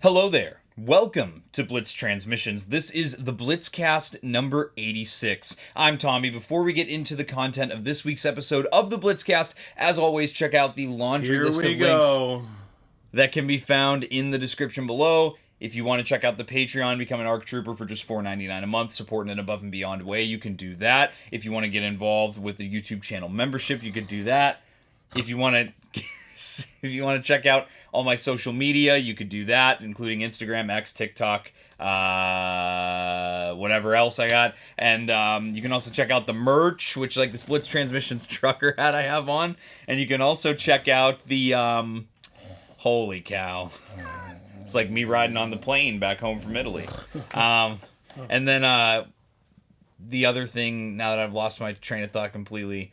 Hello there. Welcome to Blitz Transmissions. This is the Blitzcast number 86. I'm Tommy. Before we get into the content of this week's episode of the Blitzcast, as always, check out the laundry list of links that can be found in the description below. If you want to check out the Patreon, become an ARC Trooper for just $4.99 a month, supporting an above and beyond way, you can do that. If you want to get involved with the YouTube channel membership, you could do that. If you want to check out all my social media, you could do that, including Instagram, X, TikTok, whatever else I got. And you can also check out the merch, which like this Blitz Transmissions trucker hat I have on. And you can also check out the, holy cow. It's like me riding on the plane back home from Italy. And then the other thing, now that I've lost my train of thought completely,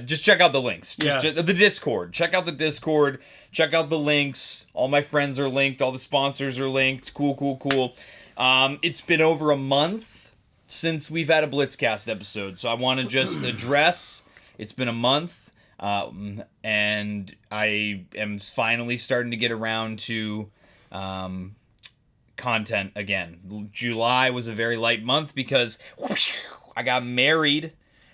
just check out the links. Just the Discord. Check out the Discord. Check out the links. All my friends are linked. All the sponsors are linked. Cool. It's been over a month since we've had a Blitzcast episode, so I want to just address it's been a month, and I am finally starting to get around to content again. July was a very light month because I got married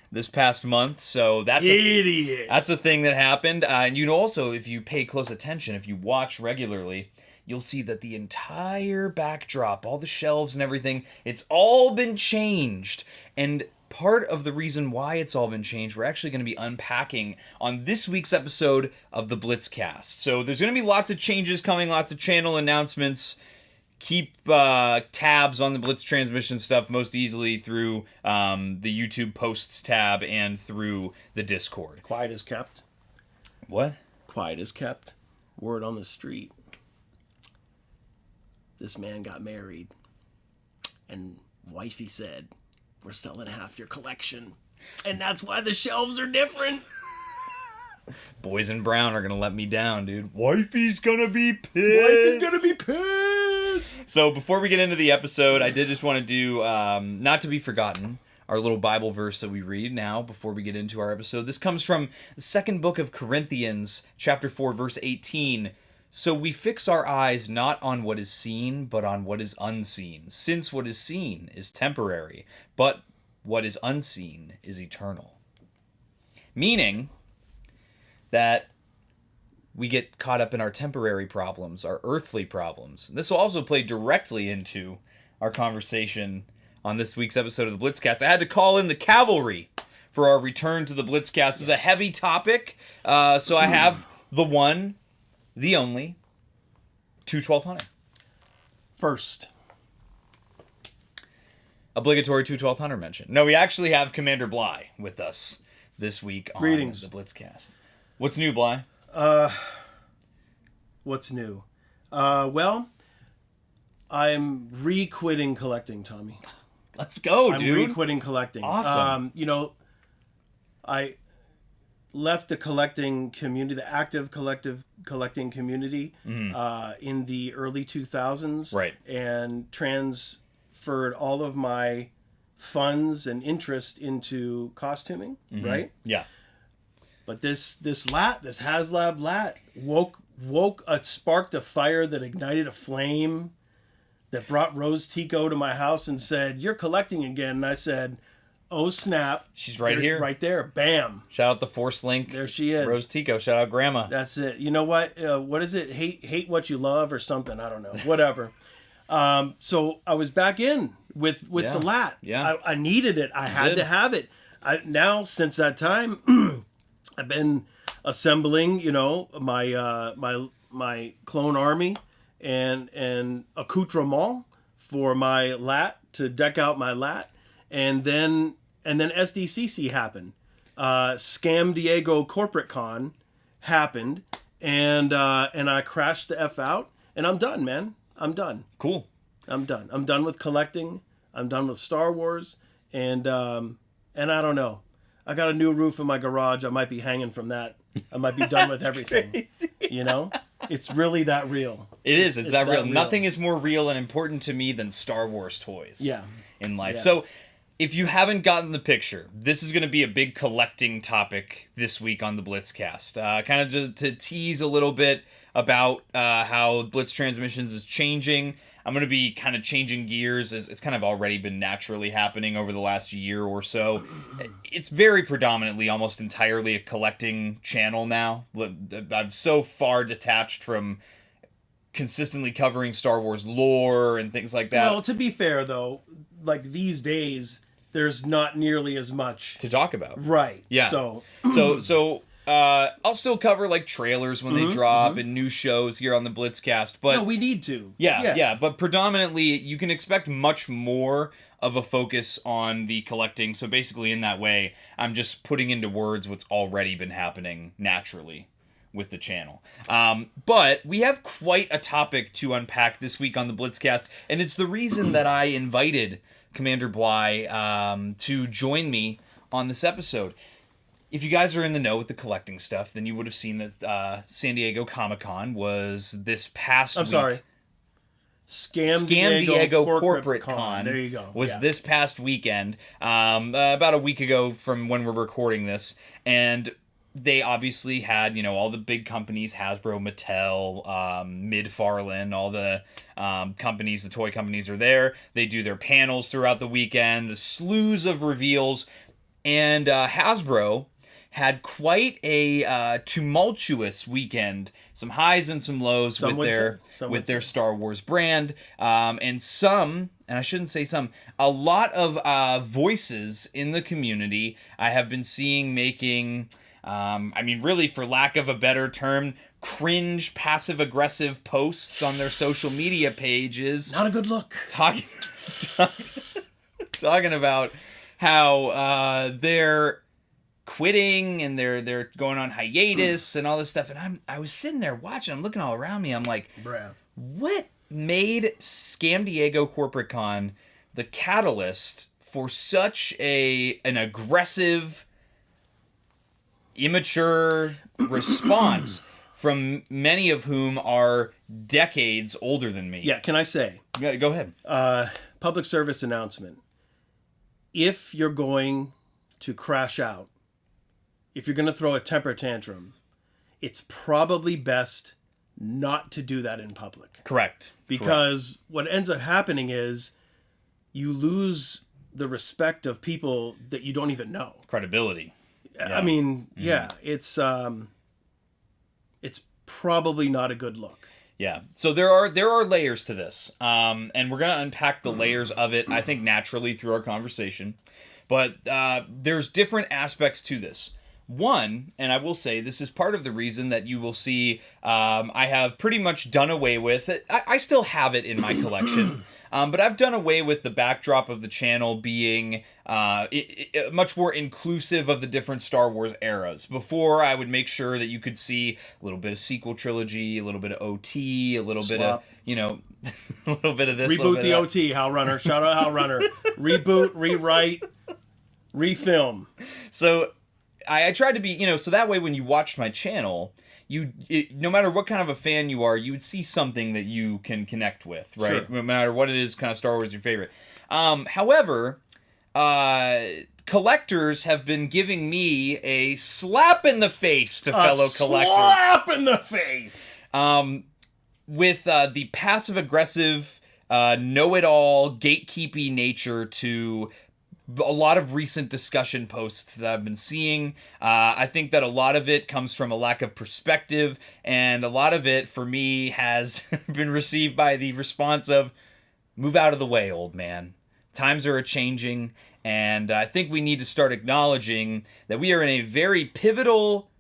this past month, so that's a thing that happened. And you know, also, if you pay close attention, if you watch regularly, you'll see that the entire backdrop, all the shelves and everything, it's all been changed. And part of the reason why it's all been changed, we're actually going to be unpacking on this week's episode of the Blitzcast. So there's going to be lots of changes coming, lots of channel announcements. Keep tabs on the Blitz Transmission stuff most easily through the YouTube posts tab and through the Discord. Quiet is kept. What? Quiet is kept. Word on the street. This man got married, and wifey said, "We're selling half your collection, and that's why the shelves are different." Boys in brown are gonna let me down, dude. Wifey's gonna be pissed. So before we get into the episode, I did just want to do, not to be forgotten, our little Bible verse that we read now before we get into our episode. This comes from the second book of Corinthians, chapter 4, verse 18. So we fix our eyes not on what is seen, but on what is unseen, since what is seen is temporary, but what is unseen is eternal. Meaning that we get caught up in our temporary problems, our earthly problems. This will also play directly into our conversation on this week's episode of the Blitzcast. I had to call in the cavalry for our return to the Blitzcast. This is a heavy topic, so I have the one, the only, 212 Hunter. First. Obligatory 212 Hunter mention. No, we actually have Commander Bly with us this week on Greetings. The Blitzcast. What's new, Bly? What's new? Well, I'm re-quitting collecting, Tommy. Let's go, dude. I'm re-quitting collecting. Awesome. I left the collecting community, the active collecting community, in the early 2000s. Right. And transferred all of my funds and interest into costuming, right? Yeah. But this HasLab lat sparked a fire that ignited a flame that brought Rose Tico to my house and said, "You're collecting again." And I said, "Oh snap!" She's right here, right there. Bam! Shout out the Force Link. There she is, Rose Tico. Shout out Grandma. That's it. You know what? What is it? Hate what you love or something? I don't know. Whatever. So I was back in with the lat. Yeah. I needed it. I had to have it. Now since that time. I've been assembling, my clone army and accoutrement for my lat to deck out my lat, and then SDCC happened. Scam Diego Corporate Con happened, and I crashed the F out, and I'm done, man. I'm done. Cool. I'm done. I'm done with collecting. I'm done with Star Wars, and I don't know. I got a new roof in my garage. I might be hanging from that. I might be done with everything. Crazy. It's really that real. It is. It's that real. Nothing is more real and important to me than Star Wars toys. Yeah. In life. Yeah. So if you haven't gotten the picture, this is going to be a big collecting topic this week on the Blitzcast. Kind of to tease a little bit about how Blitz Transmissions is changing. I'm going to be kind of changing gears, as it's kind of already been naturally happening over the last year or so. It's very predominantly, almost entirely a collecting channel now. I'm so far detached from consistently covering Star Wars lore and things like that. Well, to be fair, though, like these days, there's not nearly as much to talk about. Right. Yeah. So I'll still cover like trailers when they drop and new shows here on the Blitzcast, but no, we need to. Yeah. But predominantly, you can expect much more of a focus on the collecting. So basically, in that way, I'm just putting into words what's already been happening naturally with the channel. But we have quite a topic to unpack this week on the Blitzcast, and it's the reason that I invited Commander Bly to join me on this episode. If you guys are in the know with the collecting stuff, then you would have seen that San Diego Comic-Con was this past week. I'm sorry. Scam Diego Corporate Con. There you go. Was this past weekend, about a week ago from when we're recording this, and they obviously had, all the big companies, Hasbro, Mattel, McFarlane, all the companies, the toy companies are there. They do their panels throughout the weekend, the slews of reveals, and Hasbro had quite a tumultuous weekend. Some highs and some lows with their Star Wars brand, and I shouldn't say some, a lot of voices in the community I have been seeing making, really, for lack of a better term, cringe, passive-aggressive posts on their social media pages. Not a good look. Talking about how they're quitting and they're going on hiatus and all this stuff. And I was sitting there watching, I'm looking all around me. I'm like, bruh, what made Scam Diego Corporate Con the catalyst for such an aggressive, immature response from many of whom are decades older than me? Yeah, can I say? Yeah, go ahead. Public service announcement. If you're going to crash out, if you're going to throw a temper tantrum, it's probably best not to do that in public. Correct. Because what ends up happening is you lose the respect of people that you don't even know. Credibility. Yeah. I mean, it's probably not a good look. Yeah. So there are layers to this, and we're gonna unpack the layers of it, I think, naturally through our conversation. But there's different aspects to this. One, and I will say this is part of the reason that you will see I have pretty much done away with it. I still have it in my collection, but I've done away with the backdrop of the channel being much more inclusive of the different Star Wars eras. Before, I would make sure that you could see a little bit of sequel trilogy, a little bit of OT, a little bit of, a little bit of this. Reboot the OT, Hal Runner. Shout out Hal Runner. Reboot, rewrite, refilm. So I tried to be, so that way when you watched my channel, no matter what kind of a fan you are, you would see something that you can connect with, right? Sure. No matter what it is, kind of Star Wars is your favorite. However, collectors have been giving me a slap in the face to fellow collectors. Slap in the face! With the passive-aggressive, know-it-all, gatekeepy nature to a lot of recent discussion posts that I've been seeing. I think that a lot of it comes from a lack of perspective, and a lot of it, for me, has been received by the response of, move out of the way, old man. Times are a-changing, and I think we need to start acknowledging that we are in a very pivotal,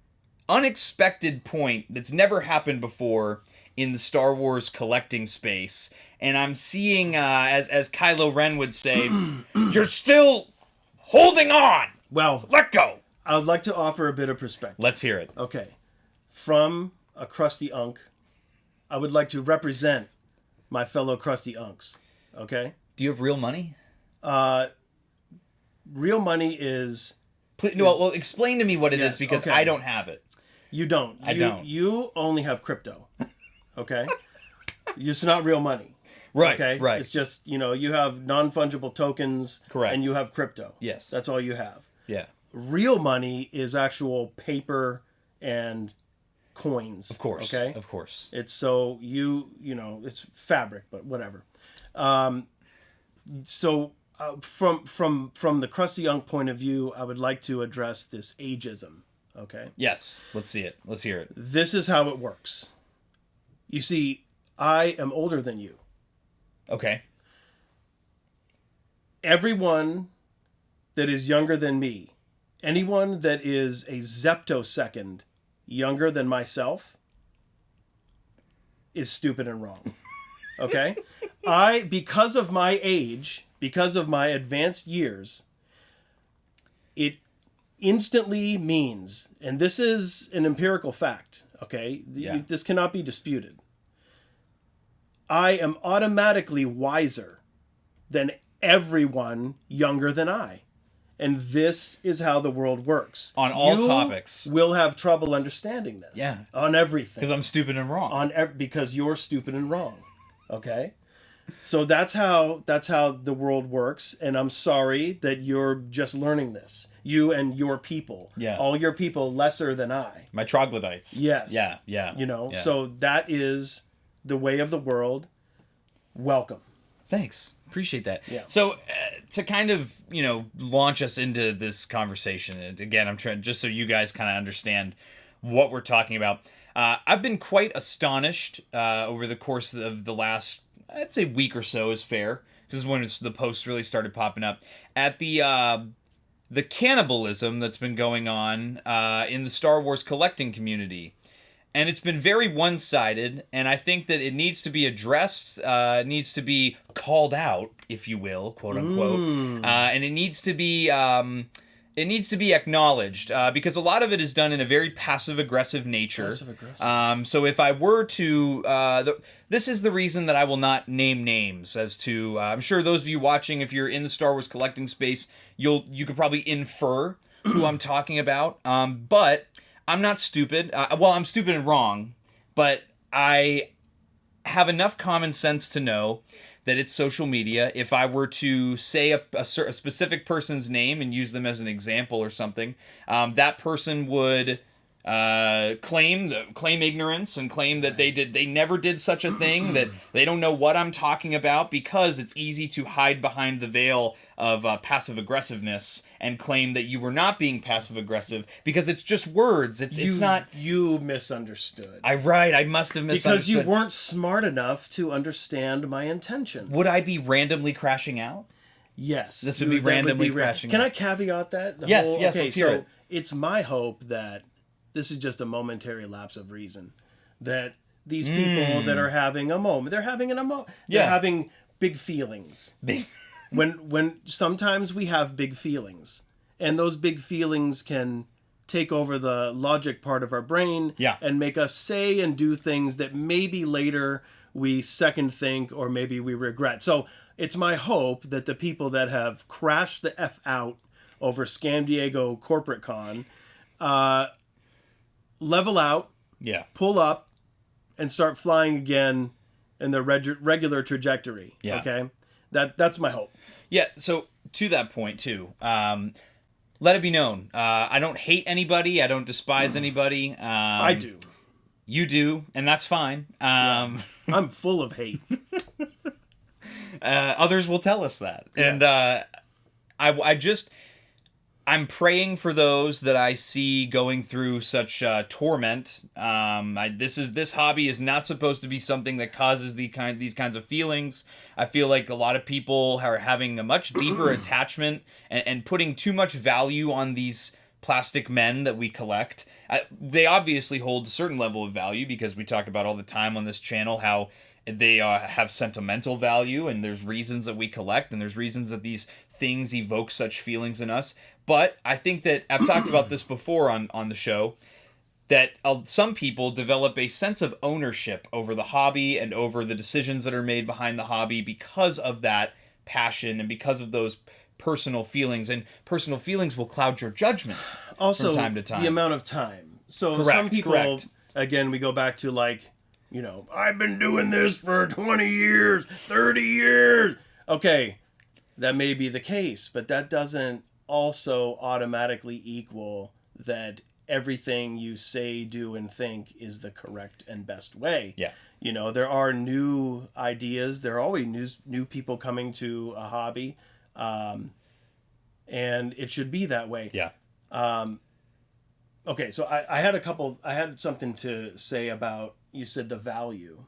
unexpected point that's never happened before in the Star Wars collecting space. And I'm seeing, as Kylo Ren would say, you're still holding on. Well, let go. I would like to offer a bit of perspective. Let's hear it. Okay. From a crusty unk, I would like to represent my fellow crusty unks. Okay? Do you have real money? Real money is... Well, explain to me what it is, because I don't have it. You don't. I don't. You only have crypto. Okay? It's not real money. Right, Okay? right. It's just, you have non-fungible tokens. Correct. And you have crypto. Yes. That's all you have. Yeah. Real money is actual paper and coins. Of course. Okay? Of course. It's so it's fabric, but whatever. From the Crusty Young point of view, I would like to address this ageism. Okay. Yes. Let's see it. Let's hear it. This is how it works. You see, I am older than you. Okay. Everyone that is younger than me, anyone that is a zeptosecond younger than myself, is stupid and wrong. Okay? Because of my age, because of my advanced years, it instantly means, and this is an empirical fact, okay? Yeah. This cannot be disputed. I am automatically wiser than everyone younger than I. And this is how the world works. On all topics. You will have trouble understanding this. Yeah. On everything. Because I'm stupid and wrong. Because you're stupid and wrong. Okay? So that's how the world works, and I'm sorry that you're just learning this. You and your people. Yeah. All your people lesser than I. My troglodytes. Yes. Yeah. Yeah. So that is the way of the world. Welcome. Thanks. Appreciate that. Yeah. So to kind of, launch us into this conversation, and again, I'm trying just so you guys kind of understand what we're talking about. I've been quite astonished over the course of the last, I'd say, week or so is fair. This is when the posts really started popping up at the cannibalism that's been going on in the Star Wars collecting community. And it's been very one-sided, and I think that it needs to be addressed, needs to be called out, if you will, quote unquote, and it needs to be acknowledged because a lot of it is done in a very passive-aggressive nature. So if I were to, this is the reason that I will not name names. As to, I'm sure those of you watching, if you're in the Star Wars collecting space, you could probably infer who I'm talking about, but I'm not stupid. I'm stupid and wrong, but I have enough common sense to know that it's social media. If I were to say a specific person's name and use them as an example or something, that person would claim ignorance and claim that they never did such a thing, that they don't know what I'm talking about, because it's easy to hide behind the veil of passive aggressiveness and claim that you were not being passive aggressive because it's just words. It's not. You misunderstood. I must have misunderstood. Because you weren't smart enough to understand my intention. Would I be randomly crashing out? Yes. This would be randomly crashing out. Can I caveat that? Yes, let's hear it. It's my hope that this is just a momentary lapse of reason. That these people that are having a moment, they're having big feelings. When sometimes we have big feelings, and those big feelings can take over the logic part of our brain and make us say and do things that maybe later we second think or maybe we regret. So it's my hope that the people that have crashed the F out over Scam Diego Corporate Con level out, pull up, and start flying again in their regular trajectory. Yeah. Okay? That's my hope. Yeah, so to that point, too, let it be known. I don't hate anybody. I don't despise anybody. I do. You do, and that's fine. I'm full of hate. Others will tell us that. Yes. And I'm praying for those that I see going through such torment. This hobby is not supposed to be something that causes these kinds of feelings. I feel like a lot of people are having a much deeper attachment and putting too much value on these plastic men that we collect. They obviously hold a certain level of value because we talk about all the time on this channel how they have sentimental value, and there's reasons that we collect, and there's reasons that these things evoke such feelings in us. But I think that I've talked about this before on the show, that some people develop a sense of ownership over the hobby and over the decisions that are made behind the hobby because of that passion and because of those personal feelings. And personal feelings will cloud your judgment also, from time to time. The amount of time. So correct, some people, again, we go back to like You know, I've been doing this for 20 years, 30 years. Okay, that may be the case, but that doesn't also automatically equal that everything you say, do, and think is the correct and best way. Yeah. You know, there are new ideas. There are always new people coming to a hobby. And it should be that way. Yeah. Okay, so I had something to say about, you said the value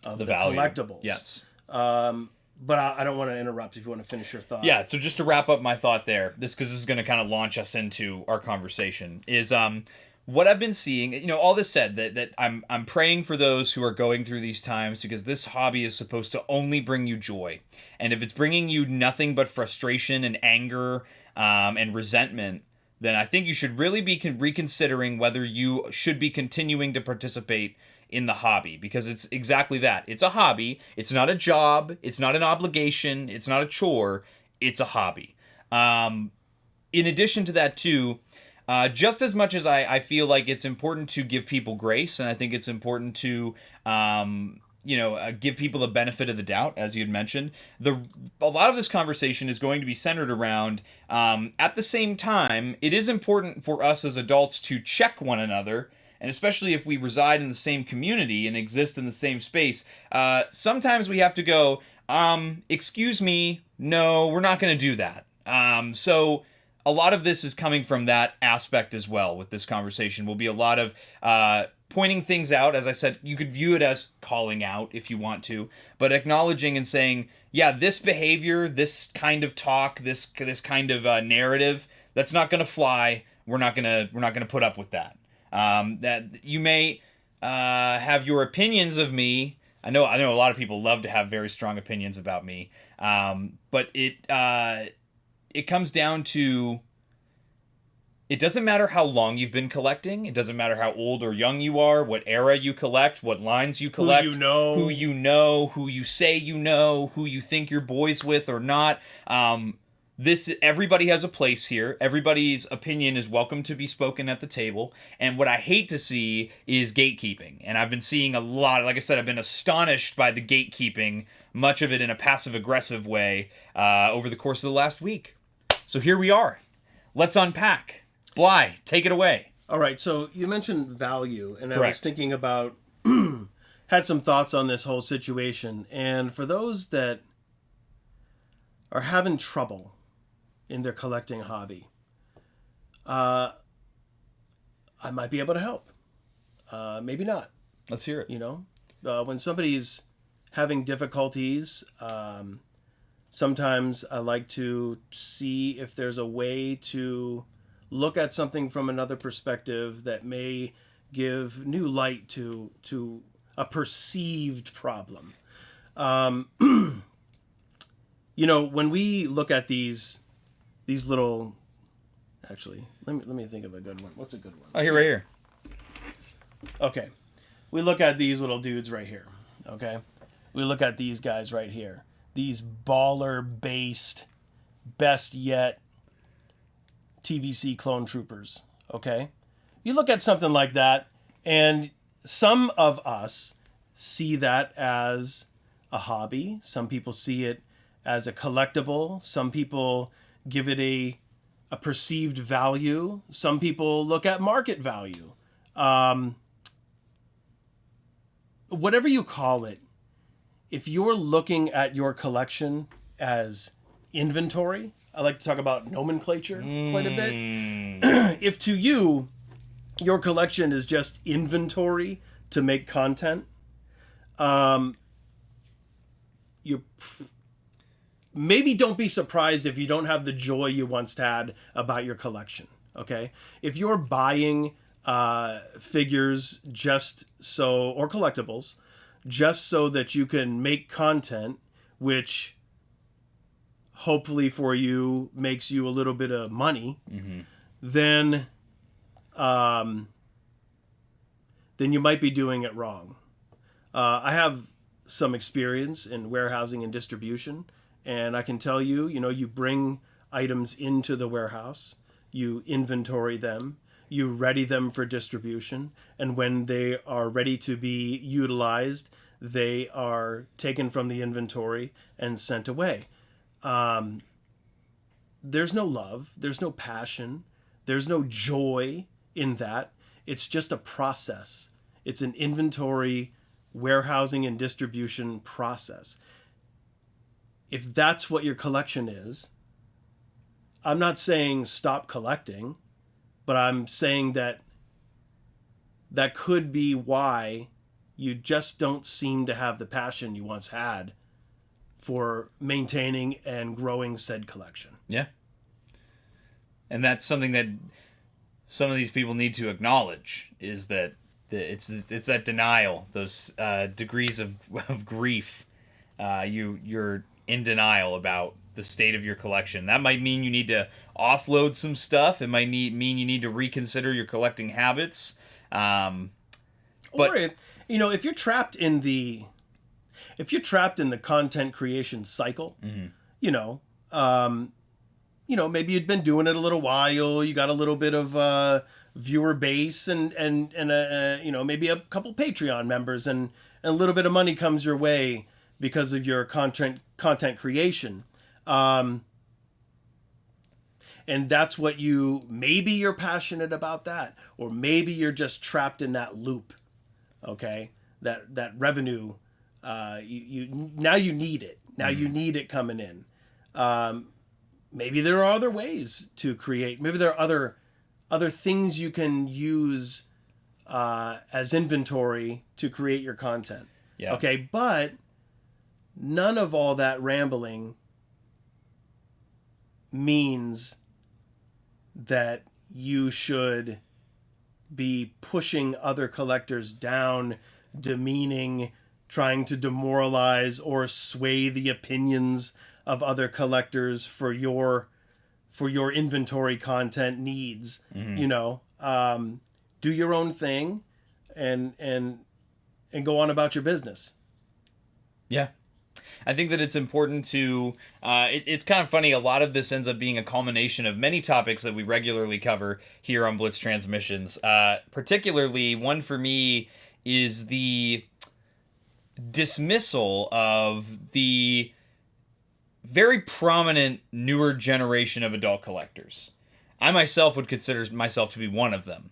of the collectibles. Yes. But I don't want to interrupt if you want to finish your thought. Yeah, so just to wrap up my thought there, because this is going to kind of launch us into our conversation, is what I've been seeing, you know, all this said, that I'm praying for those who are going through these times, because this hobby is supposed to only bring you joy. And if it's bringing you nothing but frustration and anger and resentment, then I think you should really be reconsidering whether you should be continuing to participate in the hobby, because it's exactly that. It's a hobby. It's not a job. It's not an obligation. It's not a chore. It's a hobby. In addition to that, too, just as much as I feel like it's important to give people grace, and I think it's important to give people the benefit of the doubt, as you had mentioned, a lot of this conversation is going to be centered around, at the same time, it is important for us as adults to check one another. And especially if we reside in the same community and exist in the same space, sometimes we have to go, excuse me, no, we're not going to do that. So a lot of this is coming from that aspect as well with this conversation. Will be a lot of pointing things out. As I said, you could view it as calling out if you want to, but acknowledging and saying, yeah, this behavior, this kind of talk, this kind of narrative, that's not going to fly. We're not going to put up with that. That you may have your opinions of me. I know a lot of people love to have very strong opinions about me, but it comes down to, it doesn't matter how long you've been collecting. It doesn't matter how old or young you are, what era you collect, what lines you collect, who you say you know, who you think you're boys with or not. Everybody has a place here. Everybody's opinion is welcome to be spoken at the table. And what I hate to see is gatekeeping. And I've been seeing a lot. Like I said, I've been astonished by the gatekeeping, much of it in a passive-aggressive way, over the course of the last week. So here we are. Let's unpack. Bly, take it away. All right. So you mentioned value, and Correct. I was thinking about, had some thoughts on this whole situation. And for those that are having trouble in their collecting hobby, I might be able to help. Maybe not. Let's hear it. You know, when somebody's having difficulties, sometimes I like to see if there's a way to look at something from another perspective that may give new light to a perceived problem. You know, when we look at these little, actually, let me think of a good one. What's a good one? Oh, right here. Okay. We look at these little dudes right here. Okay. We look at these guys right here. These baller-based, best yet TVC clone troopers. Okay. You look at something like that, and some of us see that as a hobby. Some people see it as a collectible. Some people give it a perceived value. Some people look at market value. Whatever you call it, if you're looking at your collection as inventory, I like to talk about nomenclature quite a bit. If to you, your collection is just inventory to make content, you maybe don't be surprised if you don't have the joy you once had about your collection. Okay, if you're buying figures or collectibles just so that you can make content, which hopefully for you makes you a little bit of money, then you might be doing it wrong. I have some experience in warehousing and distribution, and I can tell you, you bring items into the warehouse, you inventory them, you ready them for distribution, and when they are ready to be utilized, they are taken from the inventory and sent away. There's no love, there's no passion, there's no joy in that. It's just a process. It's an inventory, warehousing, and distribution process. If that's what your collection is, I'm not saying stop collecting, but I'm saying that could be why you just don't seem to have the passion you once had for maintaining and growing said collection. Yeah. And that's something that some of these people need to acknowledge, is that it's that denial, those degrees of grief. You're in denial about the state of your collection. That might mean you need to offload some stuff. It might mean you need to reconsider your collecting habits. Or if you're trapped in the content creation cycle, maybe you'd been doing it a little while. You got a little bit of viewer base and maybe a couple Patreon members, and a little bit of money comes your way because of your content creation. And that's what maybe you're passionate about that, or maybe you're just trapped in that loop. Okay, that revenue, you need it. Now you need it coming in. Maybe there are other ways to create. Maybe there are other things you can use as inventory to create your content. Yeah. Okay, but none of all that rambling means that you should be pushing other collectors down, demeaning, trying to demoralize or sway the opinions of other collectors for your inventory content needs. Mm-hmm. Do your own thing and go on about your business. Yeah. I think that it's important to, it's kind of funny, a lot of this ends up being a culmination of many topics that we regularly cover here on Blitz Transmissions. Particularly, one for me is the dismissal of the very prominent newer generation of adult collectors. I myself would consider myself to be one of them.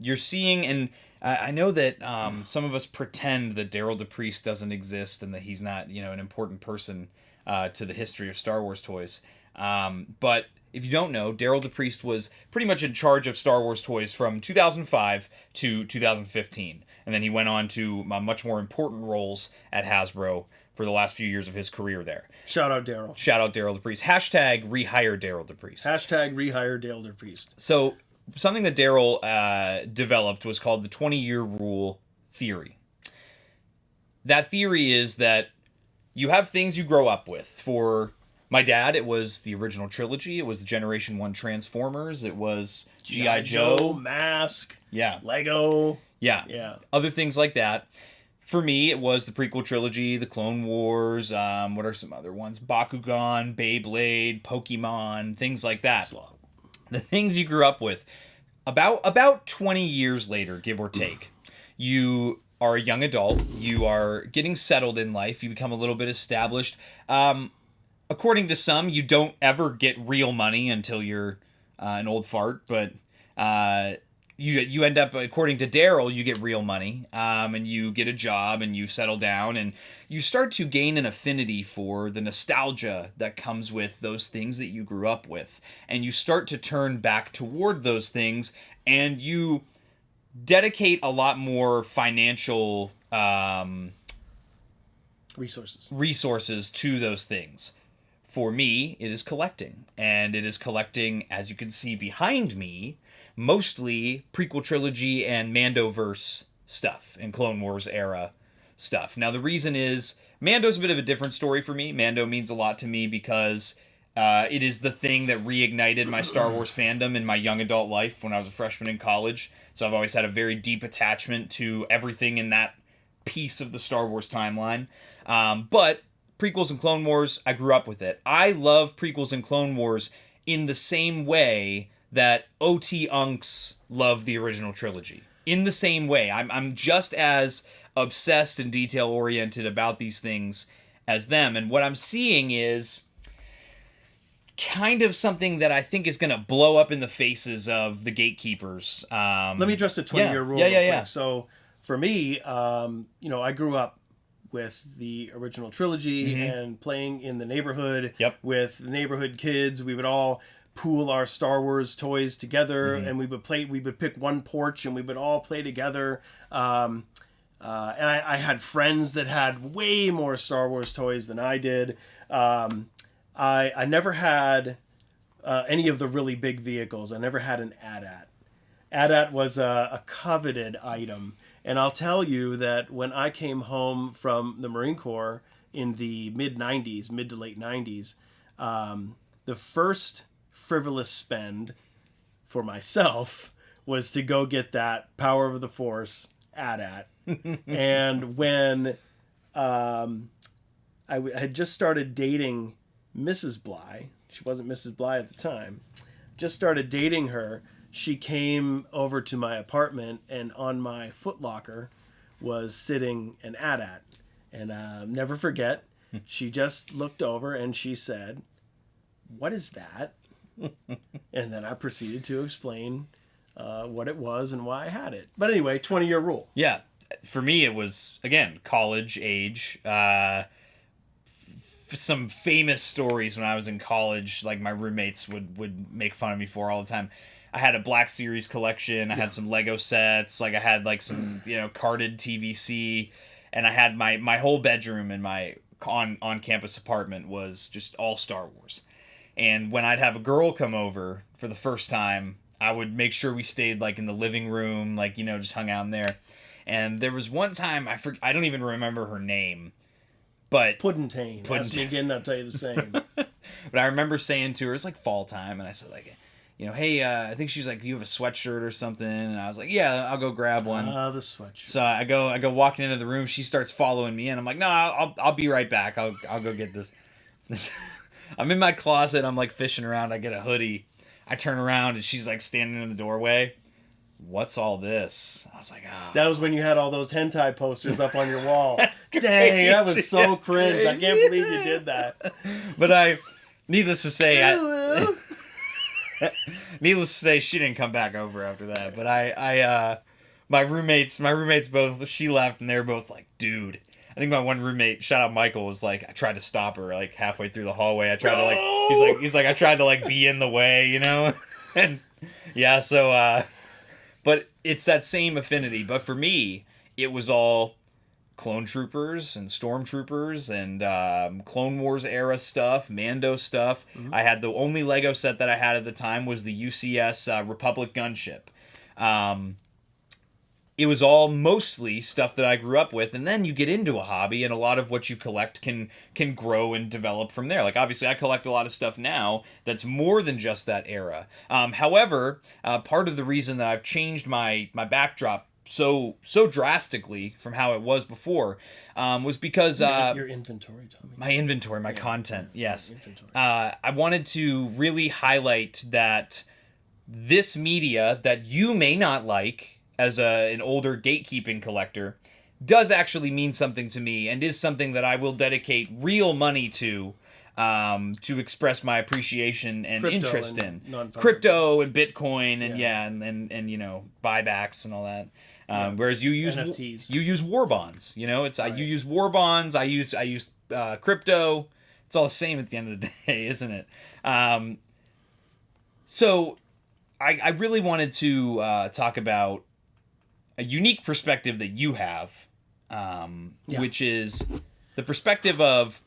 You're seeing, and I know that some of us pretend that Daryl DePriest doesn't exist and that he's not, an important person to the history of Star Wars toys. But if you don't know, Daryl DePriest was pretty much in charge of Star Wars toys from 2005 to 2015. And then he went on to much more important roles at Hasbro for the last few years of his career there. Shout out Daryl. Shout out Daryl DePriest. Hashtag rehire Daryl DePriest. Hashtag rehire Daryl DePriest. So something that Daryl developed was called the 20-year rule theory. That theory is that you have things you grow up with. For my dad, it was the original trilogy. It was the Generation 1 Transformers. It was G.I. Joe. Mask. Yeah. Lego. Yeah. Other things like that. For me, it was the prequel trilogy, the Clone Wars, what are some other ones? Bakugan, Beyblade, Pokemon, things like that. The things you grew up with. About 20 years later, give or take, you are a young adult. You are getting settled in life. You become a little bit established. According to some, you don't ever get real money until you're an old fart, but you end up, according to Daryl, you get real money, and you get a job, and you settle down, and you start to gain an affinity for the nostalgia that comes with those things that you grew up with, and you start to turn back toward those things, and you dedicate a lot more financial resources to those things. For me, it is collecting, and it is collecting, as you can see behind me, mostly prequel trilogy and Mandoverse stuff and Clone Wars era stuff. Now, the reason is Mando's a bit of a different story for me. Mando means a lot to me because it is the thing that reignited my Star Wars fandom in my young adult life when I was a freshman in college. So I've always had a very deep attachment to everything in that piece of the Star Wars timeline. But prequels and Clone Wars, I grew up with it. I love prequels and Clone Wars in the same way that OT unks love the original trilogy. In the same way, I'm just as obsessed and detail oriented about these things as them, and what I'm seeing is kind of something that I think is going to blow up in the faces of the gatekeepers. Let me address the 20-year rule. Yeah. So for me, I grew up with the original trilogy and playing in the neighborhood with the neighborhood kids. We would all pool our Star Wars toys together, and we would pick one porch and we would all play together. And I had friends that had way more Star Wars toys than I did. I never had any of the really big vehicles. I never had an AT-AT. AT-AT was a coveted item. And I'll tell you that when I came home from the Marine Corps in the mid to late 90s, the first frivolous spend for myself was to go get that Power of the Force AT-AT. And when I had just started dating Mrs. Bly, she wasn't Mrs. Bly at the time, just started dating her, she came over to my apartment, and on my footlocker was sitting an AT-AT. And never forget, she just looked over and she said, "What is that?" And then I proceeded to explain what it was and why I had it. But anyway, 20-year rule. Yeah. For me, it was, again, college age. Some famous stories when I was in college, like my roommates would make fun of me for all the time. I had a Black Series collection. I had some Lego sets. Like I had like some, carded TVC, and I had my whole bedroom in my on campus apartment was just all Star Wars. And when I'd have a girl come over for the first time, I would make sure we stayed like in the living room, like, just hung out in there. And there was one time, I don't even remember her name, but Puddentane. Ask me again, I'll tell you the same. But I remember saying to her, it's like fall time, and I said like, hey, I think she's like, do you have a sweatshirt or something? And I was like, yeah, I'll go grab one. The sweatshirt. So I go walking into the room. She starts following me in. I'm like, no, I'll be right back. I'll go get this. I'm in my closet. I'm like fishing around. I get a hoodie. I turn around and she's like standing in the doorway. What's all this? I was like, oh. That was when you had all those hentai posters up on your wall. Dang, that was so cringe. Crazy. I can't believe you did that. But needless to say, she didn't come back over after that. But my roommates both, she left and they were both like, dude. I think my one roommate, shout out Michael, was like, I tried to stop her like halfway through the hallway. I tried to like, he's like, I tried to like be in the way, and yeah, so, but it's that same affinity. But for me, it was all clone troopers and stormtroopers and Clone Wars era stuff, Mando stuff. Mm-hmm. I had the only Lego set that I had at the time was the UCS Republic gunship. It was all mostly stuff that I grew up with, and then you get into a hobby, and a lot of what you collect can grow and develop from there. Like, obviously, I collect a lot of stuff now that's more than just that era. However, part of the reason that I've changed my backdrop so drastically from how it was before was because your inventory, Tommy. My inventory, my content, yes. I wanted to really highlight that this media that you may not like as an older gatekeeping collector does actually mean something to me and is something that I will dedicate real money to express my appreciation and interest in. Crypto and Bitcoin and and buybacks and all that. Whereas you use NFTs. You use war bonds. You use war bonds. I use crypto. It's all the same at the end of the day, isn't it? So I really wanted to talk about a unique perspective that you have, which is the perspective of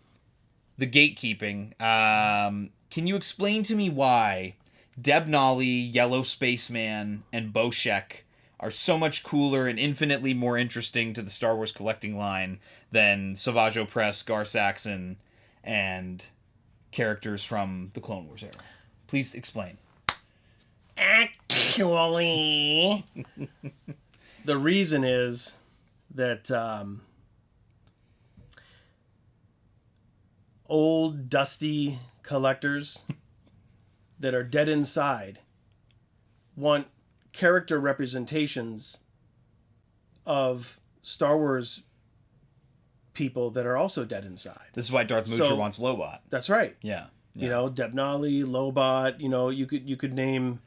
the gatekeeping. Can you explain to me why Deb Nolly, Yellow Spaceman, and Boshek are so much cooler and infinitely more interesting to the Star Wars collecting line than Savage Opress, Gar Saxon, and characters from the Clone Wars era? Please explain. Actually, the reason is that old, dusty collectors that are dead inside want character representations of Star Wars people that are also dead inside. This is why Darth Moocher wants Lobot. That's right. Yeah. You know, Debnali, Lobot, you know, you could name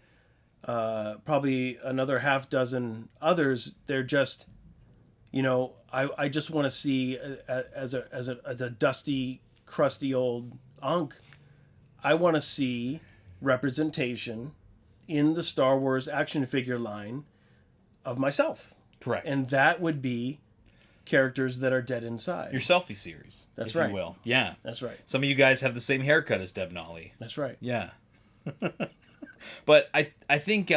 probably another half dozen others. They're just, you know, I just want to see as a dusty, crusty old unk, I want to see representation in the Star Wars action figure line of myself. Correct. And that would be characters that are dead inside. Your selfie series. That's if right. You will. Yeah. That's right. Some of you guys have the same haircut as Deb Nolly. That's right. Yeah. But I think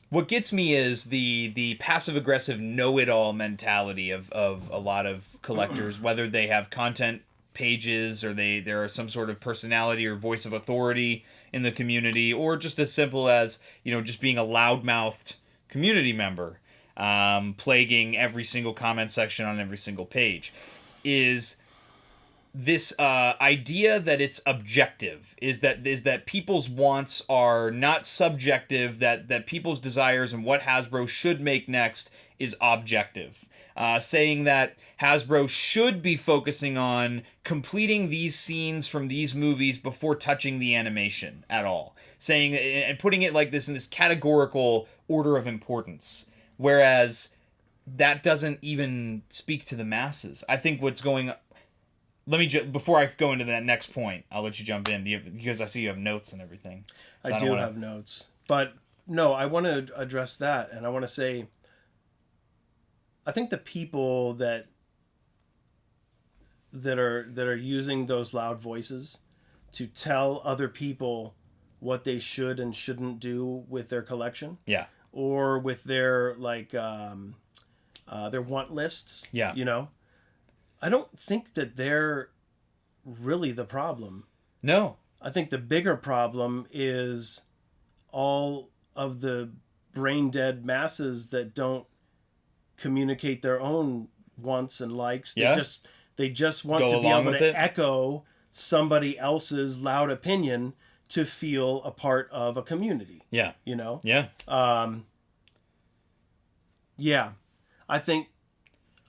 what gets me is the passive aggressive know-it-all mentality of a lot of collectors, whether they have content pages or there are some sort of personality or voice of authority in the community, or just as simple as, you know, just being a loudmouthed community member, plaguing every single comment section on every single page, is this idea that it's objective, is that people's wants are not subjective, that people's desires and what Hasbro should make next is objective. Saying that Hasbro should be focusing on completing these scenes from these movies before touching the animation at all. Saying and putting it like this in this categorical order of importance. Whereas that doesn't even speak to the masses. I think what's going... before I go into that next point, I'll let you jump in, because I see you have notes and everything. So I do have notes. But no, I want to address that, and I want to say, I think the people that are using those loud voices to tell other people what they should and shouldn't do with their collection, or with their their want lists, you know, I don't think that they're really the problem. No. I think the bigger problem is all of the brain dead masses that don't communicate their own wants and likes. They just want to be able to echo somebody else's loud opinion to feel a part of a community. Yeah. You know? Yeah. Yeah. I think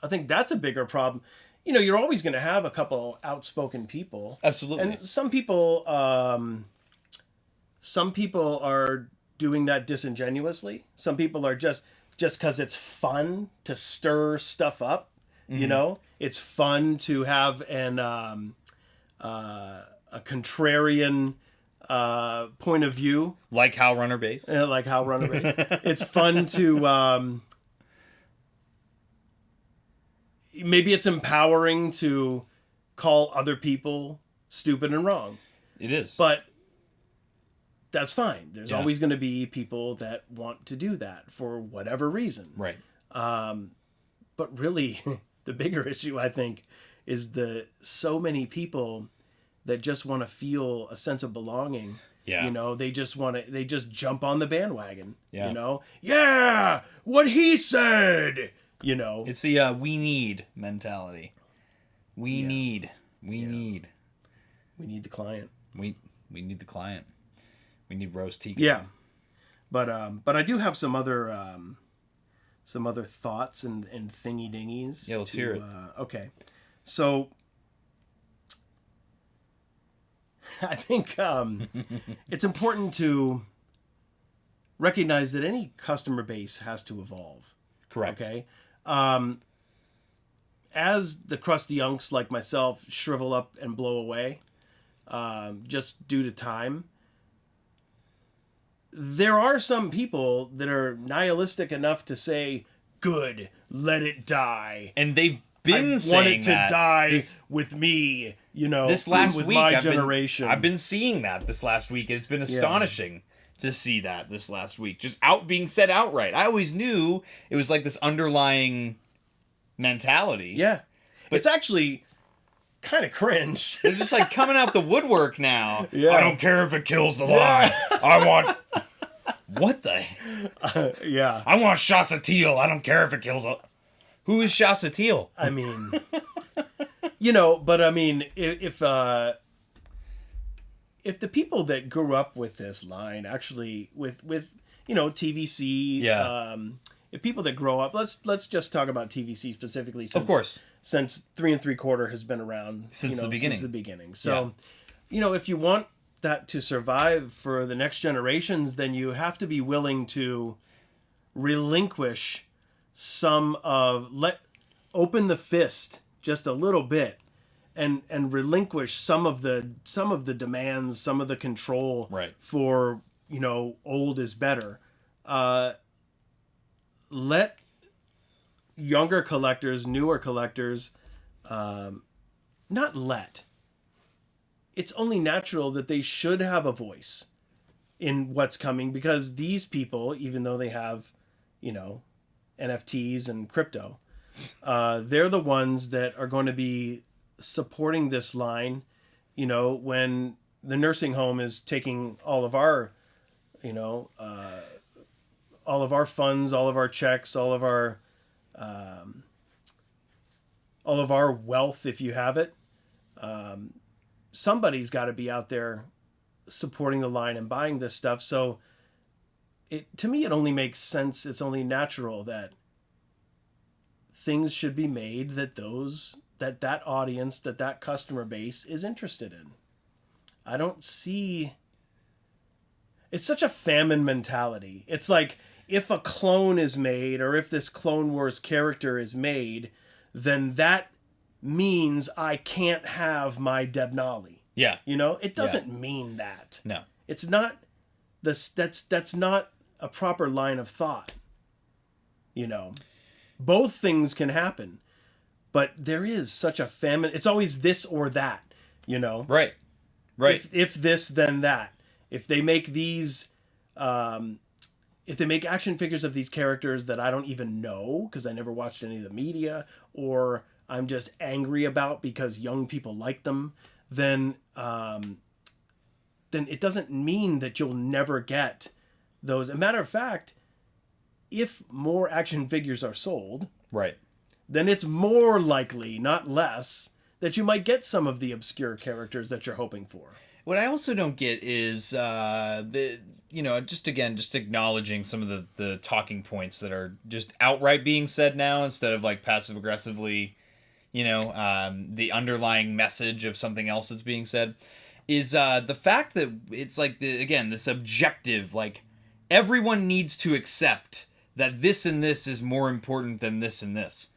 that's a bigger problem. You know, you're always going to have a couple outspoken people. Absolutely. And some people are doing that disingenuously. Some people are just because it's fun to stir stuff up. Mm-hmm. You know, it's fun to have a contrarian point of view. Like Hal Runner Base. Like Hal Runner Base. It's fun to... maybe it's empowering to call other people stupid and wrong. It is. But that's fine. There's always going to be people that want to do that for whatever reason. Right. But really, the bigger issue, I think, is so many people that just want to feel a sense of belonging. Yeah. You know, they just jump on the bandwagon. Yeah. You know? Yeah! What he said! You know, it's the we need mentality. We need the client. We need the client. We need roast tea. Yeah, but I do have some other thoughts and thingy dingies. Yeah, let's hear it. Okay, so I think it's important to recognize that any customer base has to evolve. Correct. Okay. As the crusty unks like myself shrivel up and blow away, just due to time, there are some people that are nihilistic enough to say, "Good, let it die." And they've been saying want it to die with me, you know, this last with week, my generation. I've been seeing that this last week. It's been astonishing. To see that this last week, just being said outright. I always knew it was like this underlying mentality. Yeah, but it's actually kind of cringe. They're just like coming out the woodwork now. Yeah. I don't care if it kills the line. I want what the? Yeah, I want Shasa Teal. I don't care if it kills a. Who is Shasa Teal? I mean, you know, but I mean, if the people that grew up with this line actually with TVC. Yeah. If people that grow up, let's just talk about TVC specifically. Of course. Since 3 3/4 has been around since the beginning. So, if you want that to survive for the next generations, then you have to be willing to relinquish open the fist just a little bit and relinquish some of the demands, some of the control for, old is better. Let younger collectors, newer collectors, it's only natural that they should have a voice in what's coming, because these people, even though they have, NFTs and crypto, they're the ones that are going to be supporting this line, when the nursing home is taking all of our, all of our funds, all of our checks, all of our wealth, if you have it. Somebody's got to be out there supporting the line and buying this stuff. So to me, it only makes sense. It's only natural that things should be made that that audience, that customer base is interested in. I don't see... It's such a famine mentality. It's like, if a clone is made, or if this Clone Wars character is made, then that means I can't have my Debnali. Yeah. It doesn't mean that. No. It's not that's not a proper line of thought. Both things can happen, but there is such a famine. It's always this or that, Right. If this, then that. If they make these, if they make action figures of these characters that I don't even know because I never watched any of the media, or I'm just angry about because young people like them, then it doesn't mean that you'll never get those. As a matter of fact, if more action figures are sold, then it's more likely, not less, that you might get some of the obscure characters that you're hoping for. What I also don't get is just acknowledging some of the talking points that are just outright being said now, instead of like passive aggressively, the underlying message of something else that's being said, is the fact that it's like this objective, like everyone needs to accept that this and this is more important than this and this.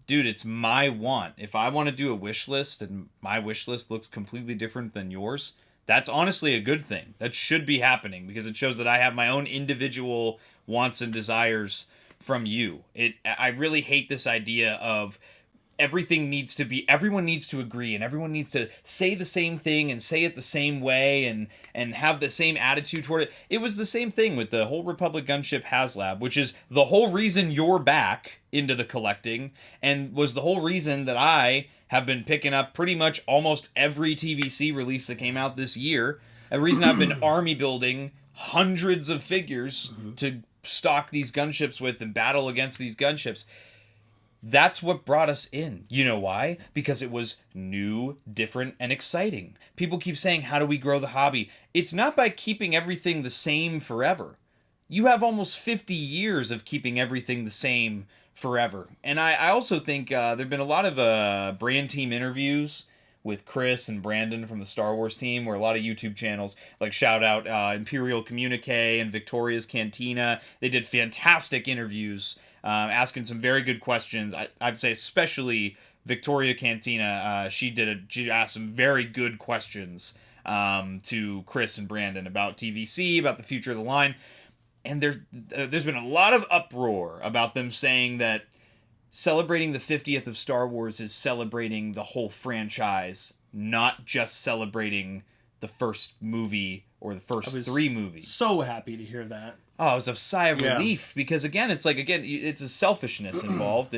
Dude, it's my want. If I want to do a wish list and my wish list looks completely different than yours, that's honestly a good thing. That should be happening, because it shows that I have my own individual wants and desires from you. I really hate this idea of everyone needs to agree, and everyone needs to say the same thing and say it the same way and have the same attitude toward it. It was the same thing with the whole Republic Gunship HasLab, which is the whole reason you're back into the collecting, and was the whole reason that I have been picking up pretty much almost every TVC release that came out this year. A reason I've been army building hundreds of figures to stock these gunships with and battle against these gunships. That's what brought us in. You know why? Because it was new, different, and exciting. People keep saying, how do we grow the hobby? It's not by keeping everything the same forever. You have almost 50 years of keeping everything the same forever. And I also think there have been a lot of brand team interviews with Chris and Brandon from the Star Wars team, where a lot of YouTube channels, like shout out Imperial Communique and Victoria's Cantina, they did fantastic interviews asking some very good questions. I'd say especially Victoria Cantina, she asked some very good questions to Chris and Brandon about TVC, about the future of the line. And there's been a lot of uproar about them saying that celebrating the 50th of Star Wars is celebrating the whole franchise, not just celebrating the first movie or the first three movies. So happy to hear that. Oh, it was a sigh of relief, because it's a selfishness involved.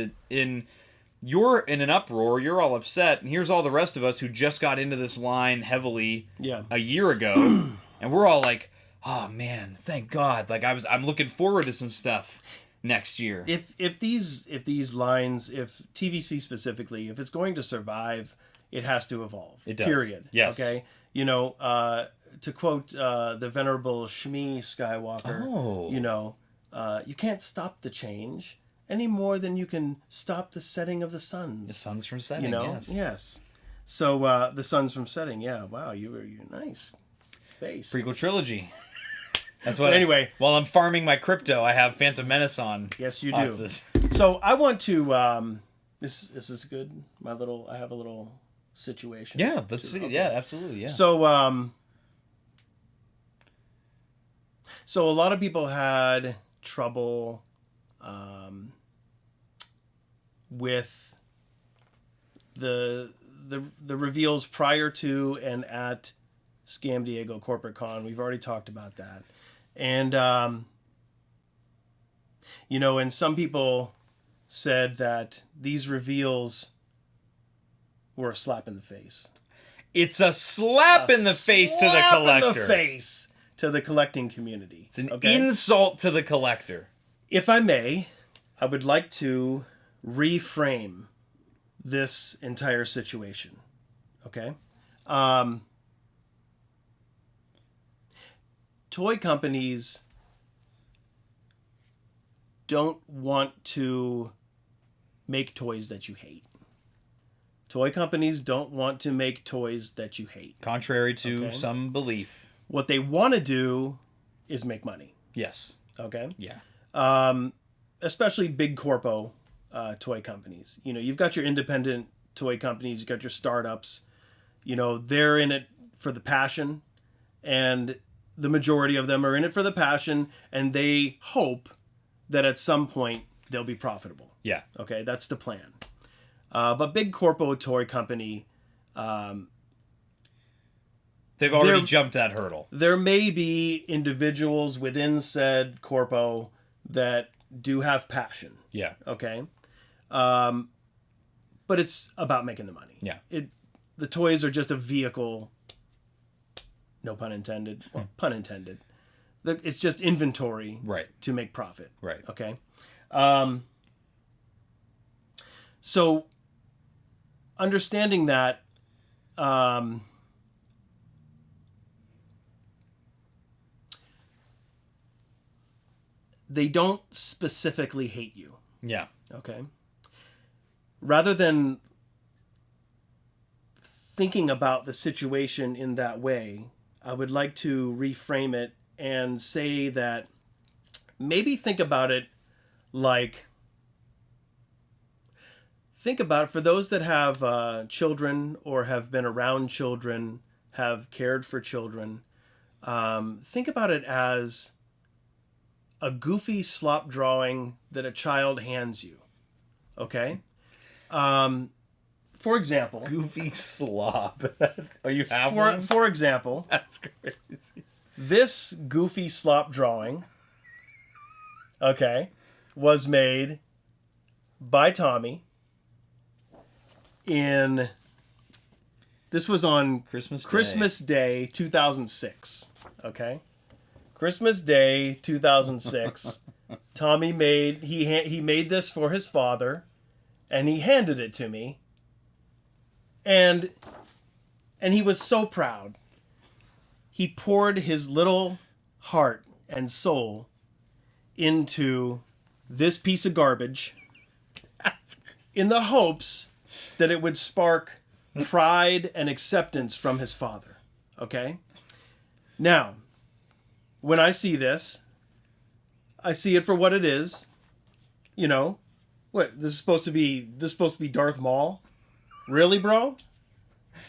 You're in an uproar, you're all upset, and here's all the rest of us who just got into this line heavily a year ago, and we're all like, oh man, thank God! Like I'm looking forward to some stuff next year. If these lines, if TVC specifically, if it's going to survive, it has to evolve. It does. Period. Yes. Okay. to quote the venerable Shmi Skywalker, you can't stop the change any more than you can stop the setting of the suns. The suns from setting, yes. Yes. So the suns from setting, yeah. Wow, you're nice. Base. Prequel trilogy. That's what. Anyway, while I'm farming my crypto, I have Phantom Menace on. Yes, you do. So I want to. This is good. I have a little situation. Yeah, let's see. Okay. Yeah, absolutely. Yeah. So so a lot of people had trouble with the reveals prior to and at Scam Diego Corporate Con. We've already talked about that. And, and some people said that these reveals were a slap in the face. It's a slap in the face to the collector. In the face to the collecting community. It's an insult to the collector. If I may, I would like to reframe this entire situation. Okay? Toy companies don't want to make toys that you hate. Toy companies don't want to make toys that you hate. Contrary to some belief. What they want to do is make money. Yes. Okay? Yeah. Especially big corpo toy companies. You've got your independent toy companies, you've got your startups. They're in it for the passion, and the majority of them are in it for the passion, and they hope that at some point they'll be profitable. Yeah. Okay, that's the plan. But big corpo toy company, they've already jumped that hurdle. There may be individuals within said corpo that do have passion. Yeah. Okay. But it's about making the money. Yeah. The toys are just a vehicle. No pun intended. Well, pun intended. It's just inventory. Right. To make profit. Right. Okay. So, understanding that, they don't specifically hate you. Yeah. Okay. Rather than thinking about the situation in that way, I would like to reframe it and say that maybe think about it like, for those that have children or have been around children, have cared for children, think about it as a goofy slop drawing that a child hands you. Okay? For example... Goofy slop. Are you have one? For example... That's crazy. This goofy slop drawing, was made by Tommy this was on Christmas Day 2006. Okay? Christmas Day 2006. Tommy he made this for his father, and he handed it to me. And he was so proud. He poured his little heart and soul into this piece of garbage in the hopes that it would spark pride and acceptance from his father. Okay? Now, when I see this, I see it for what it is. What, this is supposed to be Darth Maul? Really, bro?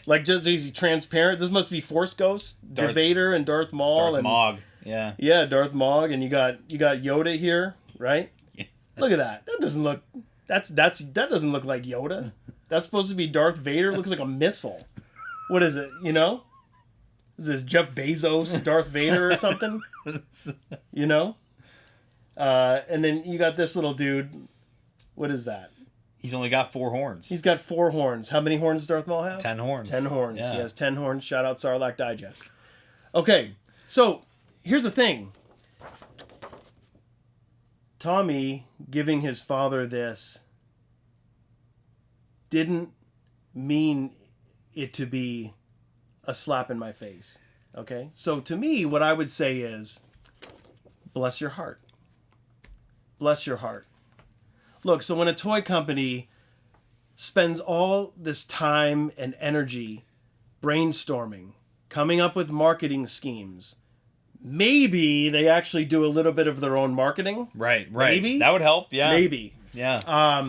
Like, just is he transparent? This must be Force Ghost, Darth Vader, and Darth Maul, Darth Mog. Yeah. Yeah, Darth Mog, and you got Yoda here, right? Yeah. Look at that. That doesn't look. That doesn't look like Yoda. That's supposed to be Darth Vader. It looks like a missile. What is it? Is this Jeff Bezos, Darth Vader, or something? And then you got this little dude. What is that? He's only got 4 horns. He's got 4 horns. How many horns does Darth Maul have? 10 horns. 10 horns. Yeah. He has 10 horns. Shout out Sarlacc Digest. Okay, so here's the thing. Tommy giving his father this didn't mean it to be a slap in my face. Okay? So to me, what I would say is, bless your heart. Bless your heart. Look, so when a toy company spends all this time and energy brainstorming, coming up with marketing schemes, maybe they actually do a little bit of their own marketing. Right. Maybe. That would help, yeah. Maybe. Yeah.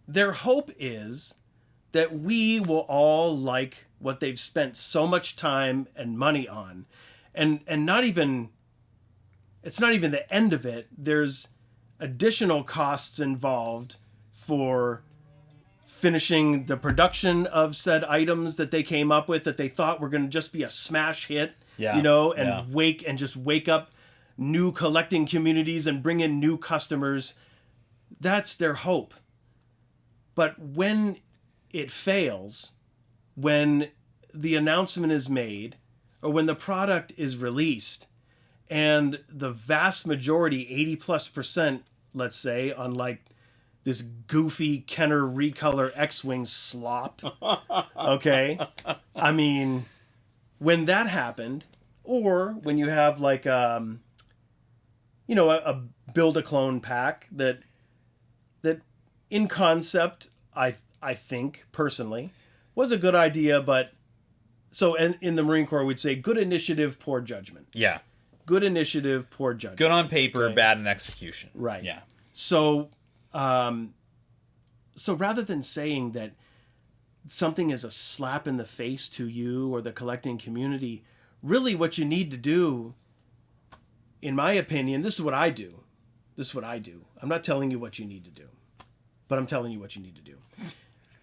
Their hope is that we will all like what they've spent so much time and money on. And not even, it's not even the end of it. There's additional costs involved for finishing the production of said items that they came up with that they thought were going to just be a smash hit, yeah. And wake up new collecting communities and bring in new customers. That's their hope. But when it fails, when the announcement is made, or when the product is released, and the vast majority, 80+%, let's say, on like this goofy Kenner recolor X-Wing slop, okay? I mean, when that happened, or when you have like, a build-a-clone pack that in concept, I think, personally, was a good idea, but so in the Marine Corps, we'd say good initiative, poor judgment. Yeah. Good initiative, poor judgment. Good on paper, okay. Bad in execution. Right. Yeah. So rather than saying that something is a slap in the face to you or the collecting community, really what you need to do, in my opinion, this is what I do. I'm not telling you what you need to do, but I'm telling you what you need to do.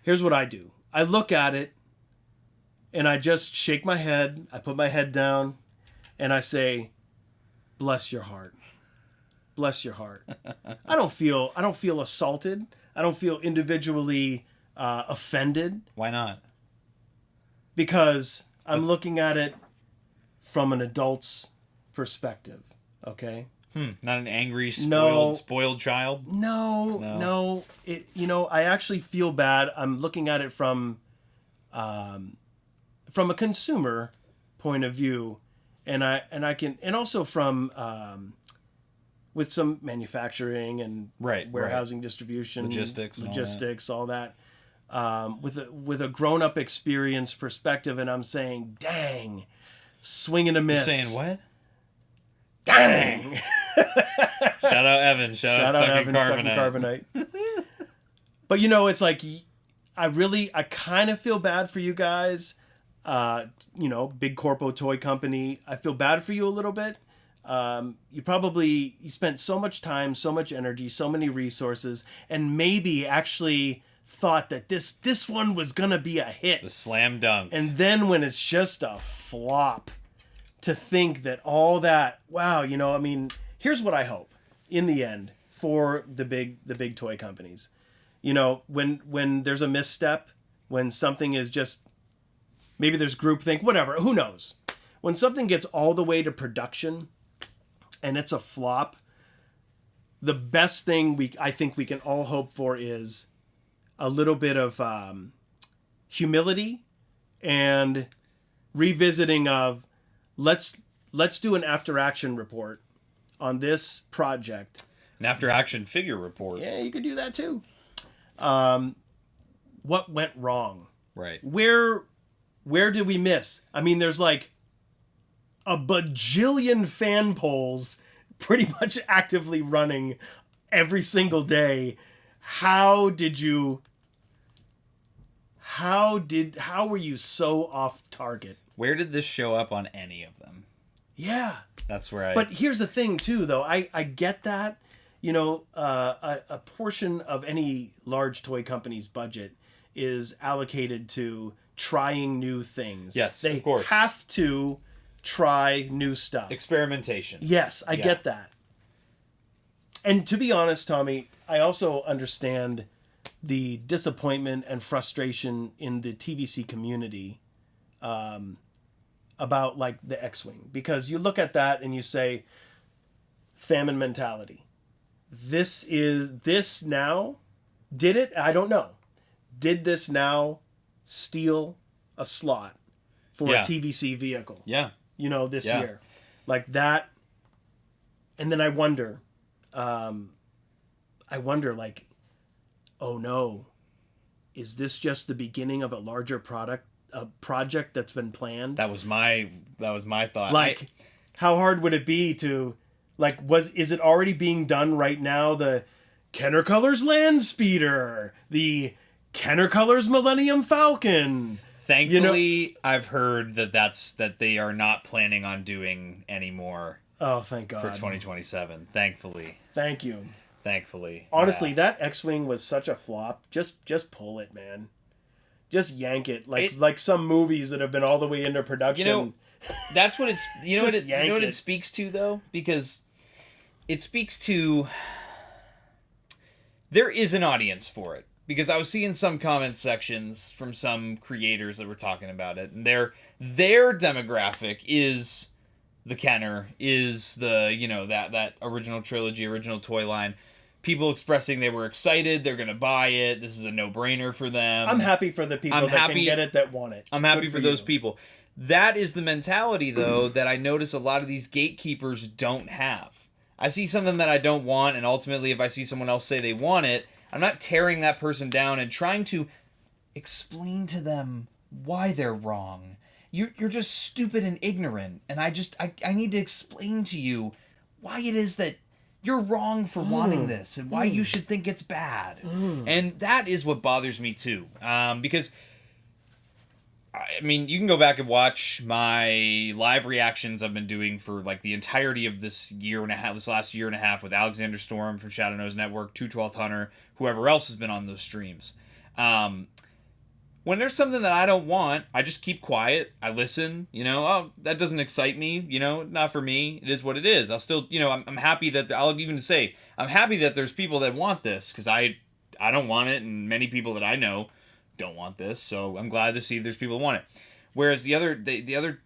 Here's what I do. I look at it and I just shake my head. I put my head down and I say, bless your heart. Bless your heart. I don't feel assaulted. I don't feel individually offended. Why not? Because I'm looking at it from an adult's perspective. Okay. Not an angry, spoiled child. No. I actually feel bad. I'm looking at it from a consumer point of view, and also from with some manufacturing and warehousing, distribution, logistics, all that. With a grown-up experience perspective, and I'm saying, dang, swing and a miss. You're saying what? Dang. Shout out Evan. Shout out Stuck in Carbonite. But it's like, I kind of feel bad for you guys. Big corpo toy company. I feel bad for you a little bit. You spent so much time, so much energy, so many resources, and maybe actually thought that this one was gonna be a hit. The slam dunk. And then when it's just a flop, to think that all that, wow, here's what I hope in the end for the big toy companies. When there's a misstep, when something is just, maybe there's groupthink, whatever, who knows? When something gets all the way to production and it's a flop, the best thing I think we can all hope for is a little bit of humility and revisiting of, let's do an after action report on this project. An after action figure report. Yeah, you could do that too. What went wrong? Right. Where did we miss? I mean, there's like a bajillion fan polls pretty much actively running every single day. How were you so off target? Where did this show up on any of them? Yeah. That's where But here's the thing too, though. I get that, a portion of any large toy company's budget is allocated to trying new things. Yes, of course. They have to try new stuff. Experimentation. Yes, I get that. And to be honest, Tommy, I also understand the disappointment and frustration in the TVC community about like the X-Wing, because you look at that and you say, famine mentality. This now, did it? I don't know. Did this now steal a slot for a TVC vehicle. Yeah. You know, this year. Like that. And then I wonder, like, oh no, is this just the beginning of a larger project that's been planned? That was my thought. Like, how hard would it be to, like, is it already being done right now? The Kenner Colors Land Speeder, the Kenner Colors Millennium Falcon. Thankfully, I've heard that they are not planning on doing anymore. Oh, thank God. For 2027. Thankfully. Thank you. Thankfully. Honestly, that X-Wing was such a flop. Just pull it, man. Just yank it. Like some movies that have been all the way into production. You know, that's what it's... You know what it speaks to, though? Because it speaks to... There is an audience for it. Because I was seeing some comment sections from some creators that were talking about it. And their demographic is the Kenner, is the, you know, that original trilogy, original toy line. People expressing they were excited, they're going to buy it, this is a no-brainer for them. I'm happy for the people that can get it, that want it. I'm happy for those people. That is the mentality, though, that I notice a lot of these gatekeepers don't have. I see something that I don't want, and ultimately if I see someone else say they want it, I'm not tearing that person down and trying to explain to them why they're wrong. You're just stupid and ignorant, and I need to explain to you why it is that you're wrong for wanting this and why you should think it's bad. And that is what bothers me too. Because, I mean, you can go back and watch my live reactions I've been doing for like the entirety of this last year and a half with Alexander Storm from Shadow Nose Network, 212th Hunter, whoever else has been on those streams. When there's something that I don't want, I just keep quiet. I listen, you know, oh, that doesn't excite me, you know, not for me. It is what it is. I'll still, you know, I'm happy that, I'm happy that there's people that want this, because I don't want it, and many people that I know don't want this, so I'm glad to see there's people who want it. Whereas the other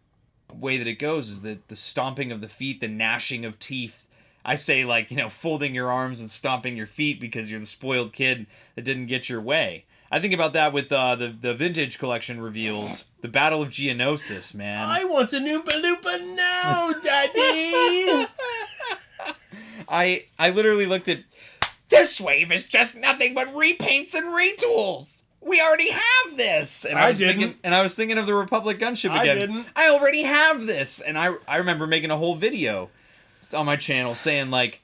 way that it goes is that the stomping of the feet, the gnashing of teeth. I say, like, you know, folding your arms and stomping your feet because you're the spoiled kid that didn't get your way. I think about that with the vintage collection reveals, the Battle of Geonosis, man. I want a Oompa Loompa now, Daddy! I literally looked at, this wave is just nothing but repaints and retools. We already have this. And I was thinking of the Republic gunship again. I already have this. And I remember making a whole video on my channel saying, like,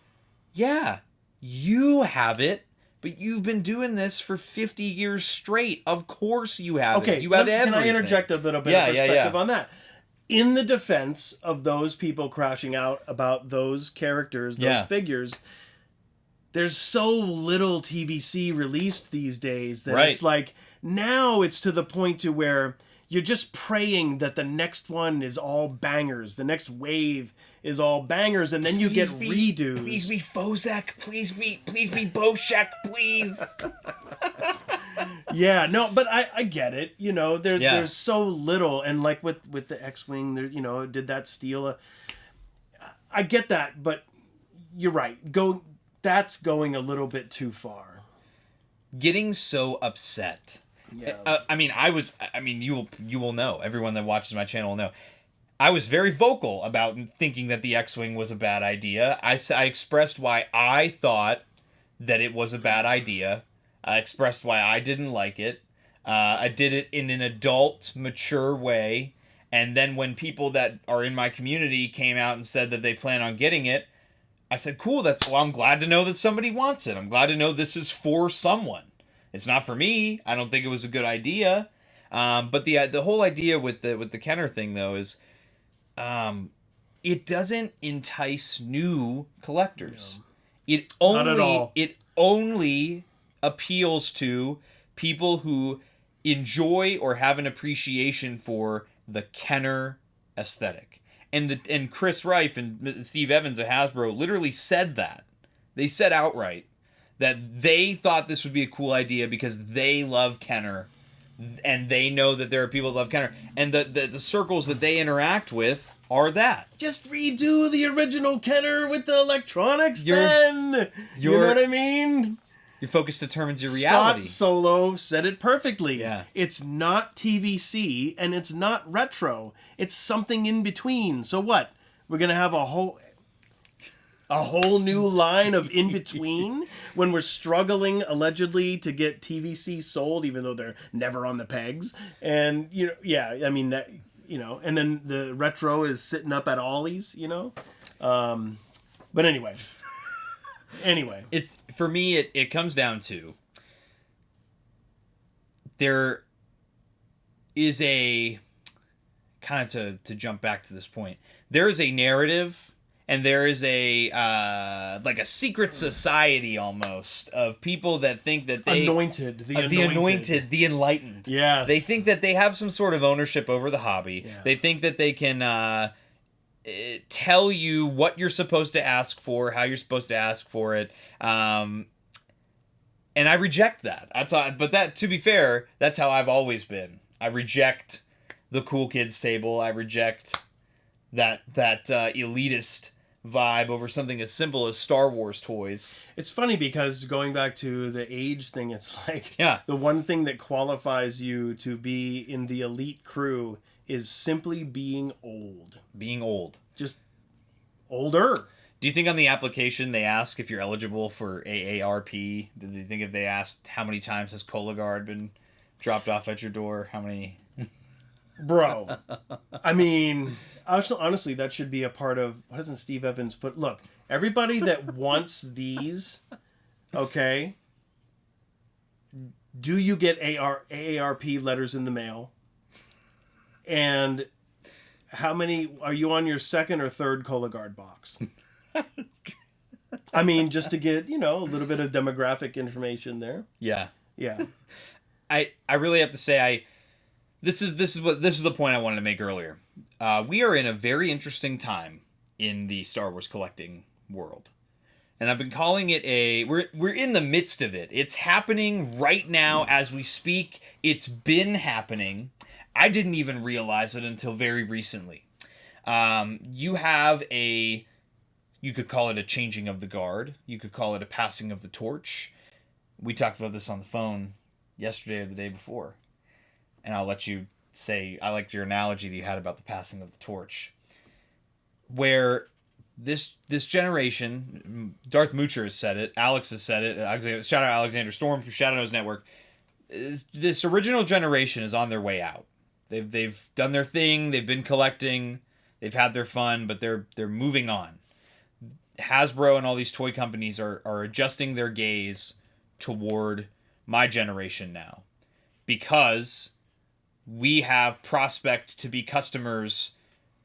yeah, you have it. But you've been doing this for 50 years straight. Of course you have it. You have everything. Can I interject a little bit of perspective on that? In the defense of those people crashing out about those characters, those figures, there's so little TVC released these days that it's like, now it's to the point to where you're just praying that the next one is all bangers. The next wave is all bangers, and then you get redos. Please be Fozek. Please be Boshek, please. Yeah, no, but I get it. You know, there's so little, and like with the X-Wing, there, you know, did that steal I get that, but you're right. That's going a little bit too far. Getting so upset. Yeah. You will know. Everyone that watches my channel will know. I was very vocal about thinking that the X-Wing was a bad idea. I expressed why I thought that it was a bad idea. I expressed why I didn't like it. I did it in an adult, mature way. And then when people that are in my community came out and said that they plan on getting it, I said, cool, I'm glad to know that somebody wants it. I'm glad to know this is for someone. It's not for me. I don't think it was a good idea. But the whole idea with the Kenner thing, though, is it doesn't entice new collectors. No. Not at all. It only appeals to people who enjoy or have an appreciation for the Kenner aesthetic. And Chris Reif and Steve Evans of Hasbro literally said that. They said outright that they thought this would be a cool idea because they love Kenner, and they know that there are people that love Kenner, and the circles that they interact with are that. Just redo the original Kenner with the electronics, then. You know what I mean? Your focus determines your reality. Scott Solo said it perfectly. Yeah. It's not TVC and it's not retro. It's something in between. So what? We're going to have a whole new line of in between when we're struggling allegedly to get TVC sold, even though they're never on the pegs. And I mean that, and then the retro is sitting up at Ollie's, but anyway, it's for me. It comes down to there is a kind of to jump back to this point. There is a narrative. And there is a like a secret society almost of people that think that they the anointed, the enlightened. Yes, they think that they have some sort of ownership over the hobby. Yeah. They think that they can tell you what you're supposed to ask for, how you're supposed to ask for it. And I reject that. But that, to be fair, that's how I've always been. I reject the cool kids table. I reject that elitist vibe over something as simple as Star Wars toys. It's funny because going back to the age thing, it's like the one thing that qualifies you to be in the elite crew is simply being old. Being old. Just older. Do you think on the application they ask if you're eligible for AARP? Do they think if they asked how many times has Cologuard been dropped off at your door? How many... Bro, I mean, honestly, that should be a part of... What doesn't Steve Evans put? Look, everybody that wants these, okay, do you get AARP letters in the mail? And how many... Are you on your second or third Cologuard box? I mean, just to get, a little bit of demographic information there. Yeah. Yeah. I really have to say, This is the point I wanted to make earlier. We are in a very interesting time in the Star Wars collecting world, and I've been calling it we're in the midst of it. It's happening right now as we speak. It's been happening. I didn't even realize it until very recently. You have you could call it a changing of the guard. You could call it a passing of the torch. We talked about this on the phone yesterday or the day before. And I'll let you say, I liked your analogy that you had about the passing of the torch. Where this generation, Darth Moocher has said it, Alex has said it, shout out Alexander Storm from Shadow's Network. This original generation is on their way out. They've done their thing, they've been collecting, they've had their fun, but they're moving on. Hasbro and all these toy companies are adjusting their gaze toward my generation now. Because we have prospect to be customers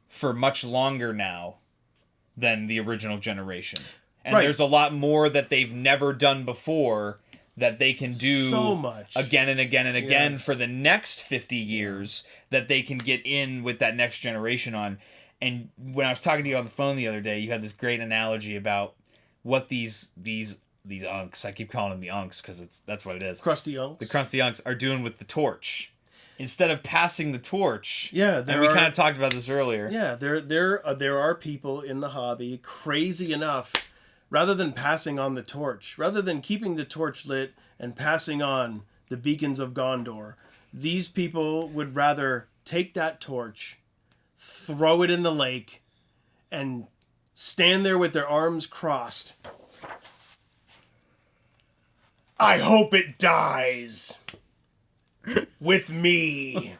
for much longer now than the original generation. And There's a lot more that they've never done before that they can do so much again and again and again for the next 50 years that they can get in with that next generation on. And when I was talking to you on the phone the other day, you had this great analogy about what these unks, I keep calling them the unks because that's what it is. Crusty unks. The crusty unks are doing with the torch. Instead of passing the torch. Yeah, and we kind of talked about this earlier. Yeah, there are people in the hobby crazy enough, rather than passing on the torch, rather than keeping the torch lit and passing on the beacons of Gondor, these people would rather take that torch, throw it in the lake, and stand there with their arms crossed. I hope it dies with me.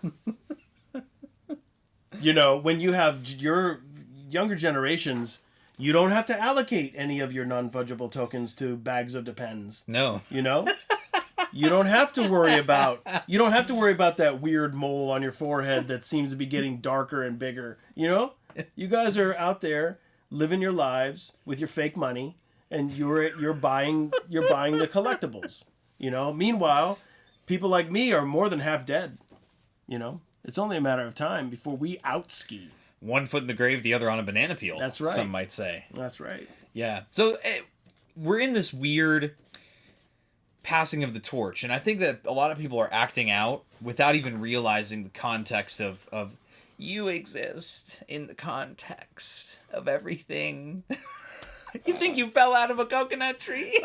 When you have your younger generations, you don't have to allocate any of your non-fungible tokens to bags of Depends. No. You don't have to worry about that weird mole on your forehead that seems to be getting darker and bigger. You guys are out there living your lives with your fake money. And you're buying the collectibles, Meanwhile, people like me are more than half dead, It's only a matter of time before we out-ski. One foot in the grave, the other on a banana peel. That's right. Some might say. That's right. Yeah. So we're in this weird passing of the torch, and I think that a lot of people are acting out without even realizing the context of you exist in the context of everything. You think you fell out of a coconut tree?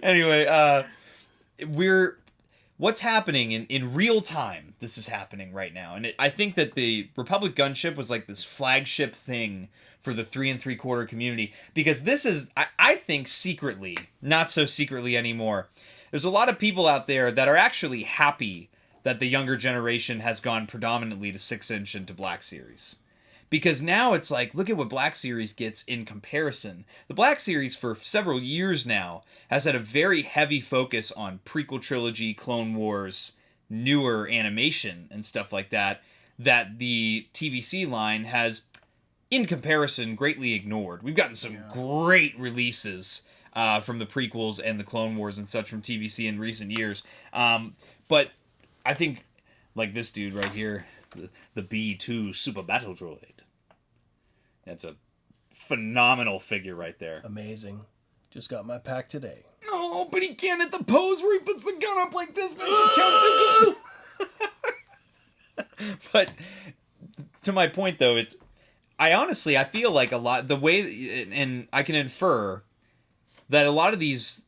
Anyway, what's happening in real time. This is happening right now, and I think that the Republic gunship was like this flagship thing for the 3 3/4 community, because this is, I think, secretly, not so secretly anymore, there's a lot of people out there that are actually happy that the younger generation has gone predominantly to 6-inch and to Black Series. Because now it's like, look at what Black Series gets in comparison. The Black Series for several years now has had a very heavy focus on prequel trilogy, Clone Wars, newer animation and stuff like that the TVC line has, in comparison, greatly ignored. We've gotten some great releases from the prequels and the Clone Wars and such from TVC in recent years. But I think, like this dude right here, the B2 Super Battle Droid. That's a phenomenal figure right there. Amazing. Just got my pack today. No, but he can't at the pose where he puts the gun up like this. But to my point, though, I feel like a lot, the way, and I can infer that a lot of these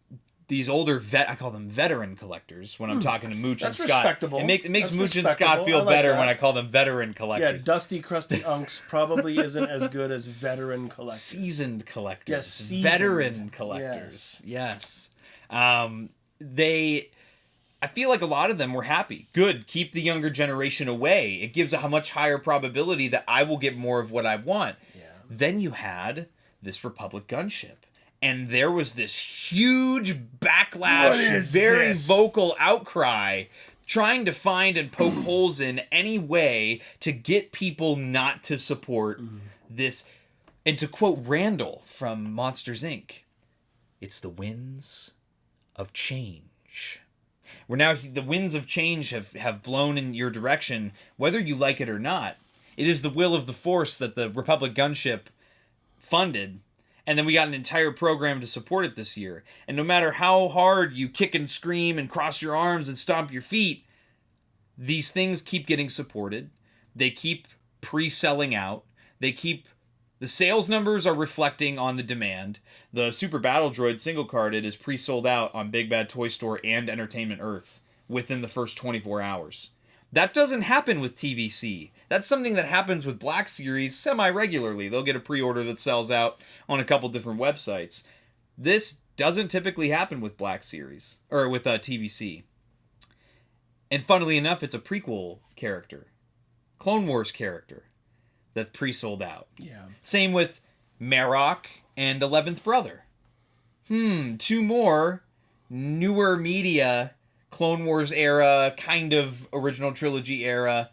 older I call them veteran collectors when I'm talking to Mooch and Scott. Respectable. It makes Mooch and Scott feel better when I call them veteran collectors. Yeah, dusty, crusty unks probably isn't as good as veteran collectors. Seasoned collectors. Yes, seasoned. Veteran collectors. Yes. I feel like a lot of them were happy. Good, keep the younger generation away. It gives a much higher probability that I will get more of what I want. Yeah. Then you had this Republic gunship. And there was this huge backlash, very vocal outcry, trying to find and poke holes in any way to get people not to support this. And to quote Randall from Monsters, Inc., it's the winds of change. Where now the winds of change have blown in your direction, whether you like it or not. It is the will of the Force that the Republic gunship funded. And then we got an entire program to support it this year. And no matter how hard you kick and scream and cross your arms and stomp your feet, these things keep getting supported. They keep pre-selling out. The sales numbers are reflecting on the demand. The Super Battle Droid single-carded is pre-sold out on Big Bad Toy Store and Entertainment Earth within the first 24 hours. That doesn't happen with TVC. That's something that happens with Black Series semi-regularly. They'll get a pre-order that sells out on a couple different websites. This doesn't typically happen with Black Series, or with TVC. And funnily enough, it's a prequel character. Clone Wars character that's pre-sold out. Yeah. Same with Marok and 11th Brother. 2 more newer media, Clone Wars era, kind of original trilogy era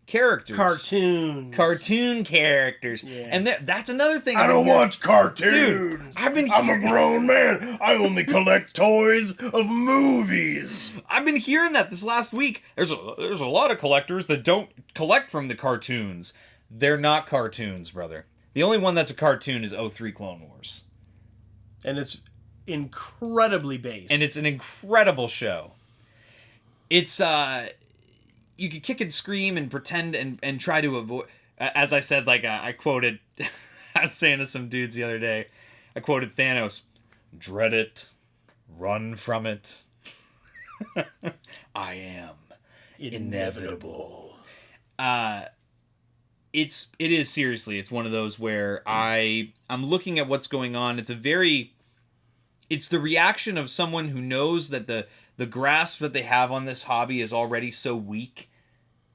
characters. Cartoon characters. Yeah. And that's another thing. I don't watch cartoons. Dude, I'm a grown man. I only collect toys of movies. I've been hearing that this last week. There's a lot of collectors that don't collect from the cartoons. They're not cartoons, brother. The only one that's a cartoon is 03 Clone Wars. And it's incredibly based. And it's an incredible show. It's you could kick and scream and pretend and try to avoid, as I said, like I quoted, I was saying to some dudes the other day, I quoted Thanos, dread it, run from it. I am inevitable. It is seriously, it's one of those where I'm looking at what's going on. It's the reaction of someone who knows that the grasp that they have on this hobby is already so weak,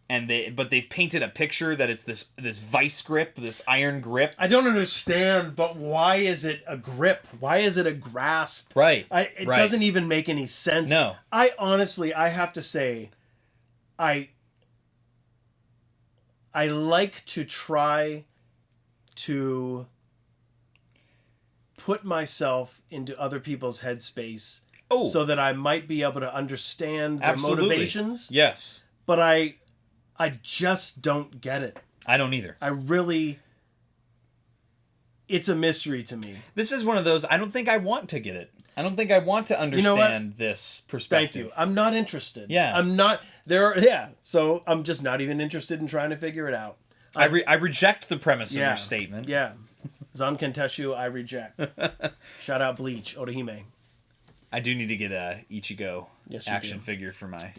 but they've painted a picture that it's this vice grip, this iron grip. I don't understand, but why is it a grip? Why is it a grasp? Right. It doesn't even make any sense. No. I honestly have to say, I like to try to put myself into other people's headspace. Oh. So that I might be able to understand their motivations. Yes. But I just don't get it. I don't either. It's a mystery to me. This is one of those, I don't think I want to get it. I don't think I want to understand this perspective. Thank you. I'm not interested. Yeah. I'm not, so I'm just not even interested in trying to figure it out. I reject the premise of your statement. Yeah. Zankenteshu, I reject. Shout out Bleach, Orihime. I do need to get a Ichigo action figure for my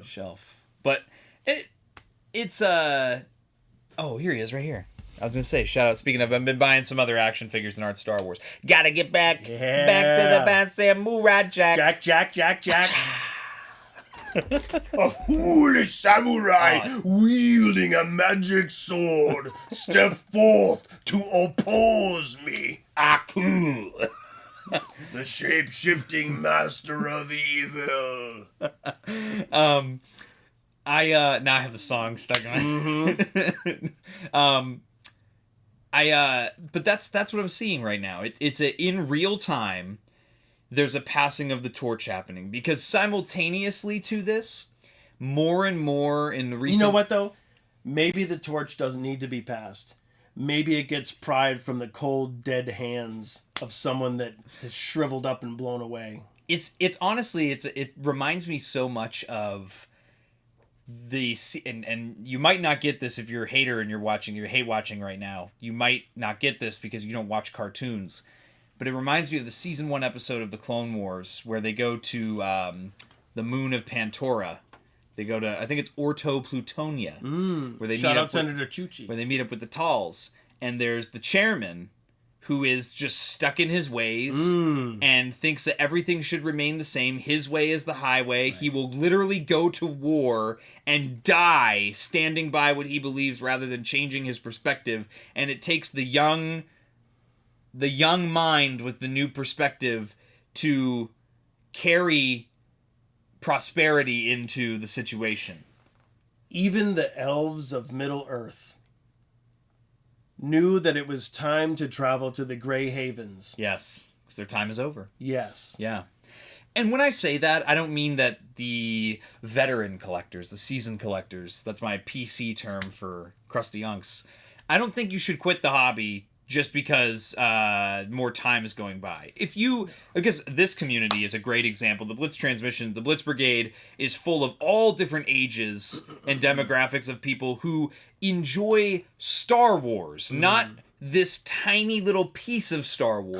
shelf. But it's oh, here he is right here. I was gonna say, shout out. Speaking of, I've been buying some other action figures that aren't Star Wars. Gotta get back to the best samurai Jack. Jack. A foolish samurai wielding a magic sword, step forth to oppose me. Aku, the shape-shifting master of evil. I now I have the song stuck in my but that's what I'm seeing right now. It's in real time. There's a passing of the torch happening because simultaneously to this, more and more in the recent. You know what though? Maybe the torch doesn't need to be passed. Maybe it gets pried from the cold, dead hands of someone that has shriveled up and blown away. It's honestly it reminds me so much of the and you might not get this if you're a hater and you're hate watching right now. You might not get this because you don't watch cartoons. But it reminds me of the season 1 episode of the Clone Wars where they go to the moon of Pantora. They go to, I think it's Orto Plutonia. Where they shout out Senator Chuchi. Where they meet up with the Talls. And there's the chairman who is just stuck in his ways and thinks that everything should remain the same. His way is the highway. Right. He will literally go to war and die standing by what he believes rather than changing his perspective. And it takes the young mind with the new perspective to carry prosperity into the situation. Even the elves of Middle Earth knew that it was time to travel to the Grey Havens. Yes, because their time is over. Yes. Yeah. And when I say that, I don't mean that the veteran collectors, the seasoned collectors, that's my PC term for crusty unks, I don't think you should quit the hobby just because more time is going by. Because this community is a great example. The Blitz Transmission, the Blitz Brigade is full of all different ages and demographics of people who enjoy Star Wars, not this tiny little piece of Star Wars.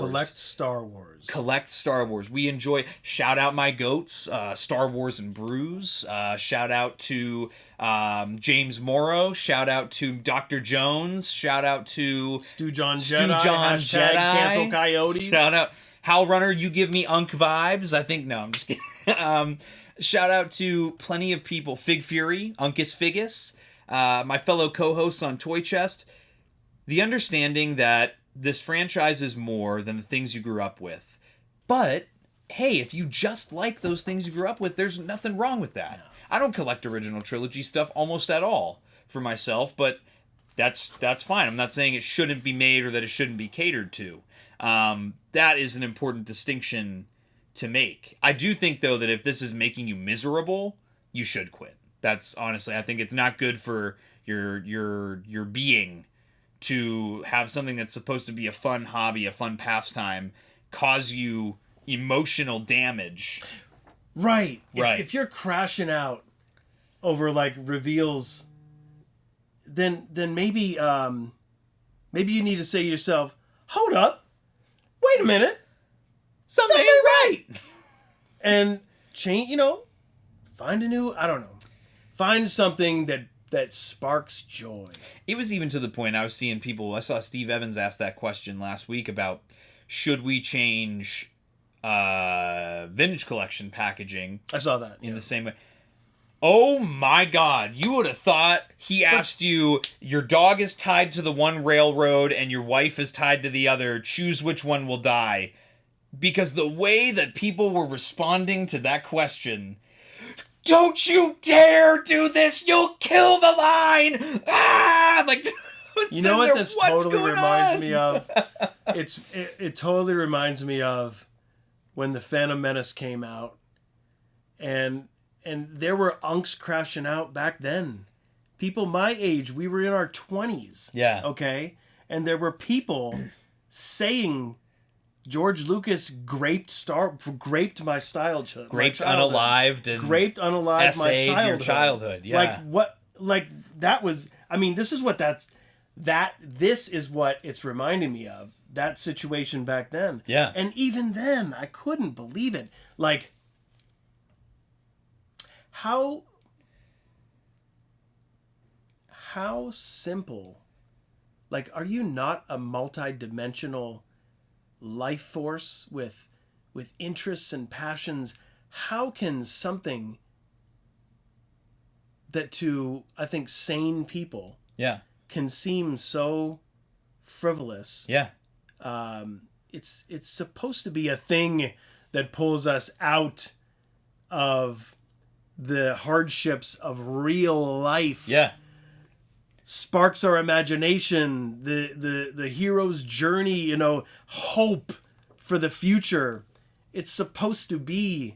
Collect Star Wars. We enjoy, shout out my goats, Star Wars and Brews. Shout out to James Morrow. Shout out to Dr. Jones. Shout out to Stu John Jedi. Cancel Coyotes. Shout out Hal Runner. You give me Unk vibes. I think, no, I'm just kidding. Shout out to plenty of people. Fig Fury, Uncus Figus, my fellow co-hosts on Toy Chest. The understanding that this franchise is more than the things you grew up with. But, hey, if you just like those things you grew up with, there's nothing wrong with that. No. I don't collect original trilogy stuff almost at all for myself, but that's fine. I'm not saying it shouldn't be made or that it shouldn't be catered to. That is an important distinction to make. I do think, though, that if this is making you miserable, you should quit. That's honestly, I think it's not good for your being to have something that's supposed to be a fun hobby, a fun pastime, cause you emotional damage. Right. If you're crashing out over like reveals, then maybe you need to say to yourself, hold up, wait a minute, something ain't right. And change, find something that sparks joy. It was even to the point I was seeing people, I saw Steve Evans ask that question last week about should we change vintage collection packaging. I saw that. In the same way. Oh my God. You would have thought he asked you, your dog is tied to the one railroad and your wife is tied to the other. Choose which one will die. Because the way that people were responding to that question, don't you dare do this! You'll kill the line! Ah! Like, you know what this totally reminds me of? It totally reminds me of when the Phantom Menace came out, and there were unks crashing out back then. People my age, we were in our 20s. Yeah. Okay? And there were people saying George Lucas graped my childhood. Graped unalived my childhood. Your childhood, yeah. This is what this is what it's reminding me of. That situation back then. Yeah. And even then, I couldn't believe it. Like, how simple. Like, are you not a multi-dimensional life force with interests and passions? How can something that to, I think, sane people can seem so frivolous? Yeah. It's supposed to be a thing that pulls us out of the hardships of real life. Yeah. Sparks our imagination, the hero's journey, you know, hope for the future. It's supposed to be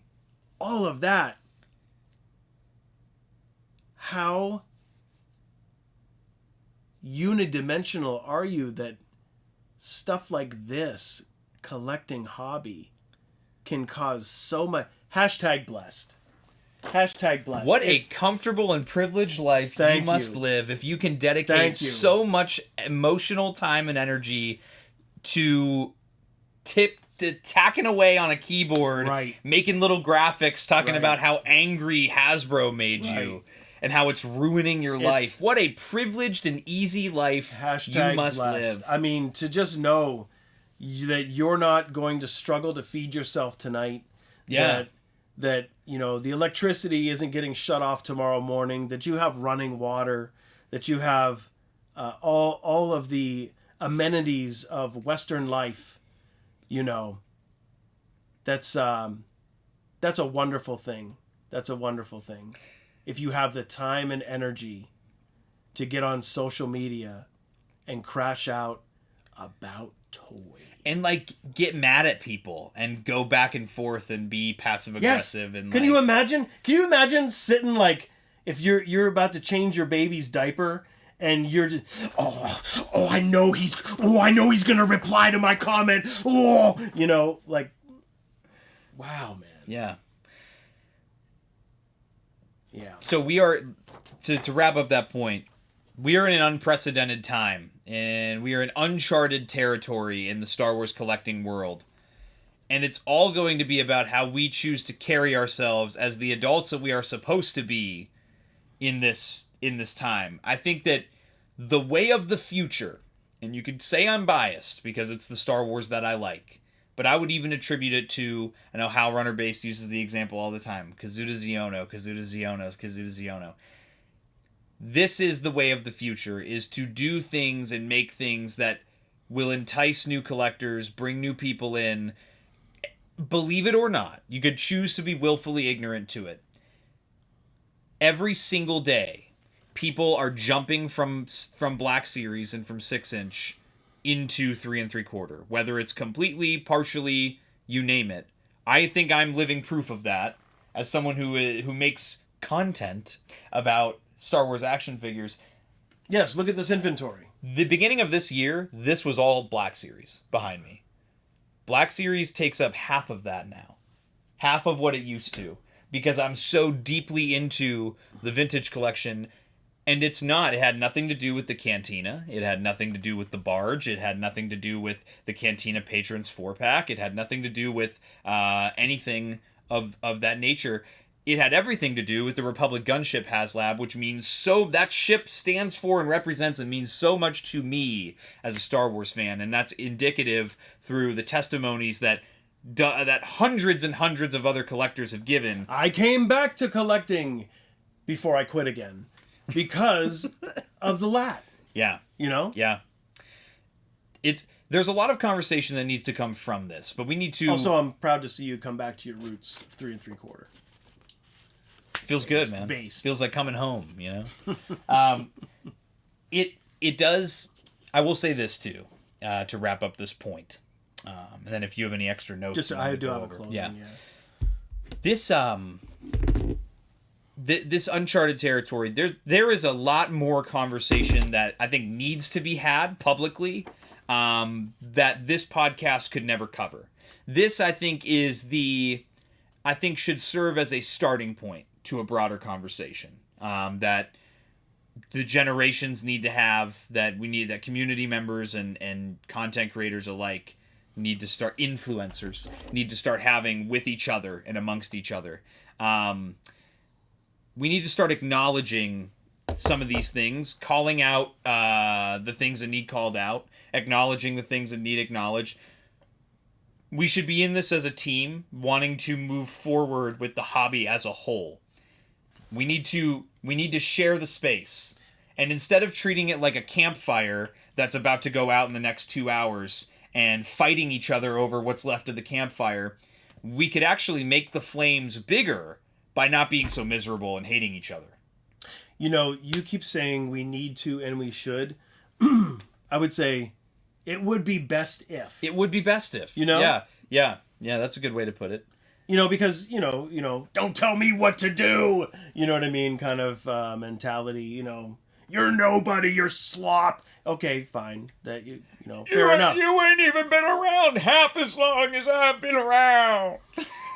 all of that. How unidimensional are you that stuff like this, collecting hobby, can cause so much? Hashtag blessed. Hashtag blessed. What a comfortable and privileged life you must live if you can dedicate so much emotional time and energy to tacking away on a keyboard, making little graphics, talking about how angry Hasbro made you and how it's ruining your life. What a privileged and easy life you must live. I mean, to just know that you're not going to struggle to feed yourself tonight. Yeah. That, you know, the electricity isn't getting shut off tomorrow morning, that you have running water, that you have all of the amenities of Western life, you know. That's a wonderful thing. That's a wonderful thing. If you have the time and energy to get on social media and crash out about toys. And, like, get mad at people and go back and forth and be passive-aggressive. Yes. And Can you imagine sitting, like, if you're about to change your baby's diaper and you're just, I know he's going to reply to my comment. Oh, you know, like, wow, man. Yeah. Yeah. So we are, to wrap up that point, we are in an unprecedented time. And we are in uncharted territory in the Star Wars collecting world. And it's all going to be about how we choose to carry ourselves as the adults that we are supposed to be in this time. I think that the way of the future, and you could say I'm biased because it's the Star Wars that I like, but I would even attribute it to, I know Hal Runner Base uses the example all the time, Kazuda Xiono. This is the way of the future, is to do things and make things that will entice new collectors, bring new people in. Believe it or not, you could choose to be willfully ignorant to it. Every single day, people are jumping from Black Series and from 6-inch into 3 3/4. Whether it's completely, partially, you name it. I think I'm living proof of that as someone who makes content about Star Wars action figures. Yes, look at this inventory. The beginning of this year, this was all Black Series behind me. Black Series takes up half of that now. Half of what it used to. Because I'm so deeply into the vintage collection. And it had nothing to do with the Cantina. It had nothing to do with the Barge. It had nothing to do with the Cantina Patrons 4-pack. It had nothing to do with anything of that nature. It had everything to do with the Republic Gunship HasLab, which means that ship stands for and represents and means so much to me as a Star Wars fan. And that's indicative through the testimonies that hundreds and hundreds of other collectors have given. I came back to collecting before I quit again because of the lat. Yeah. You know? Yeah. There's a lot of conversation that needs to come from this, but we need to... Also, I'm proud to see you come back to your roots of 3 3/4. Feels good, man. Feels like coming home, you know? It does... I will say this, too, to wrap up this point. And then if you have any extra notes... I do have a closing, yeah. This uncharted territory, there is a lot more conversation that I think needs to be had publicly that this podcast could never cover. This, I think, should serve as a starting point to a broader conversation. That the generations need to have, that community members and content creators alike need to start, influencers need to start having with each other and amongst each other. We need to start acknowledging some of these things, calling out the things that need called out, acknowledging the things that need acknowledged. We should be in this as a team, wanting to move forward with the hobby as a whole. We need to share the space. And instead of treating it like a campfire that's about to go out in the next 2 hours and fighting each other over what's left of the campfire, we could actually make the flames bigger by not being so miserable and hating each other. You know, you keep saying we need to and we should. I would say it would be best if. It would be best if. You know? Yeah, that's a good way to put it. You know, because, you know, don't tell me what to do. You know what I mean? Kind of mentality, you know. You're nobody, you're slop. Okay, fine. That you know, fair enough. You ain't even been around half as long as I've been around.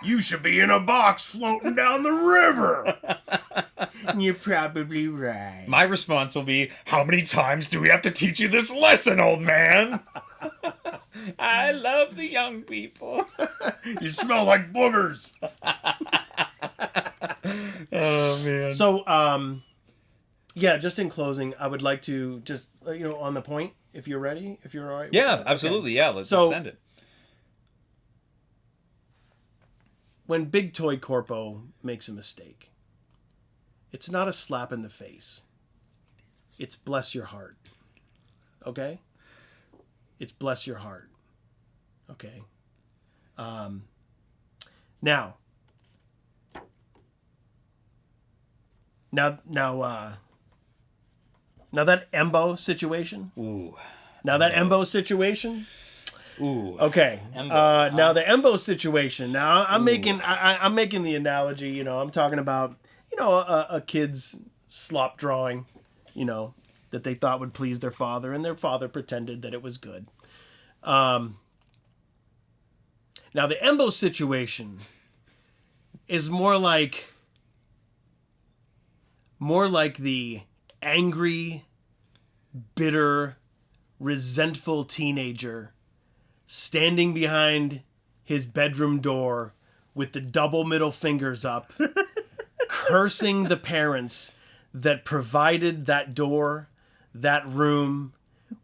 You should be in a box floating down the river. You're probably right. My response will be, how many times do we have to teach you this lesson, old man? I love the young people. You smell like boogers. Oh, man. So, yeah, just in closing, I would like to just, on the point, if you're ready, if you're all right. Yeah, absolutely. Okay. Yeah, let's send it. When Big Toy Corpo makes a mistake, it's not a slap in the face. It's bless your heart. Okay? It's bless your heart. Okay? Now that Embo situation. Ooh. Now that Embo situation. Ooh. Okay. Now the Embo situation. Now I'm making the analogy. I'm talking about a kid's slop drawing, that they thought would please their father, and their father pretended that it was good. Now the Embo situation is more like the angry, bitter, resentful teenager standing behind his bedroom door with the double middle fingers up, cursing the parents that provided that door, that room,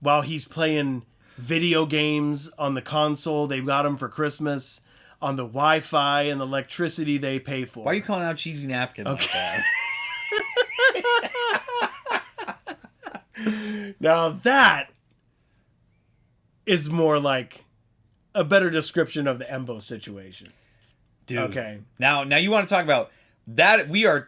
while he's playing video games on the console they got him for Christmas, on the Wi-Fi and the electricity they pay for. Why are you calling out cheesy napkin like that? Now that is more like a better description of the Embo situation. Dude. Okay. Now you want to talk about that? We are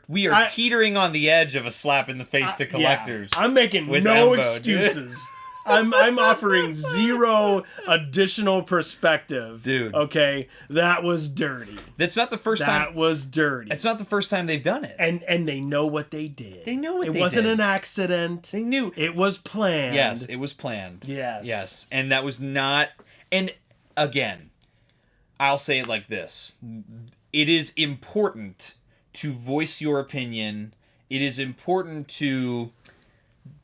teetering on the edge of a slap in the face to collectors. Yeah, I'm making no Embo, excuses. I'm offering zero additional perspective. Dude. Okay. That was dirty. That's not the first time. That was dirty. It's not the first time they've done it. And they know what they did. They know what they did. It wasn't an accident. They knew. It was planned. Yes, it was planned. Yes. And that was not... And again, I'll say it like this. It is important to voice your opinion. It is important to...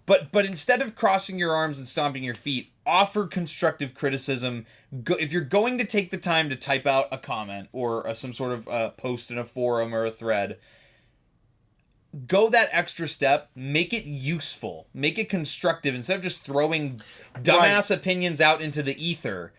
But instead of crossing your arms and stomping your feet, offer constructive criticism. If you're going to take the time to type out a comment or some sort of post in a forum or a thread, go that extra step. Make it useful. Make it constructive instead of just throwing dumbass opinions out into the ether.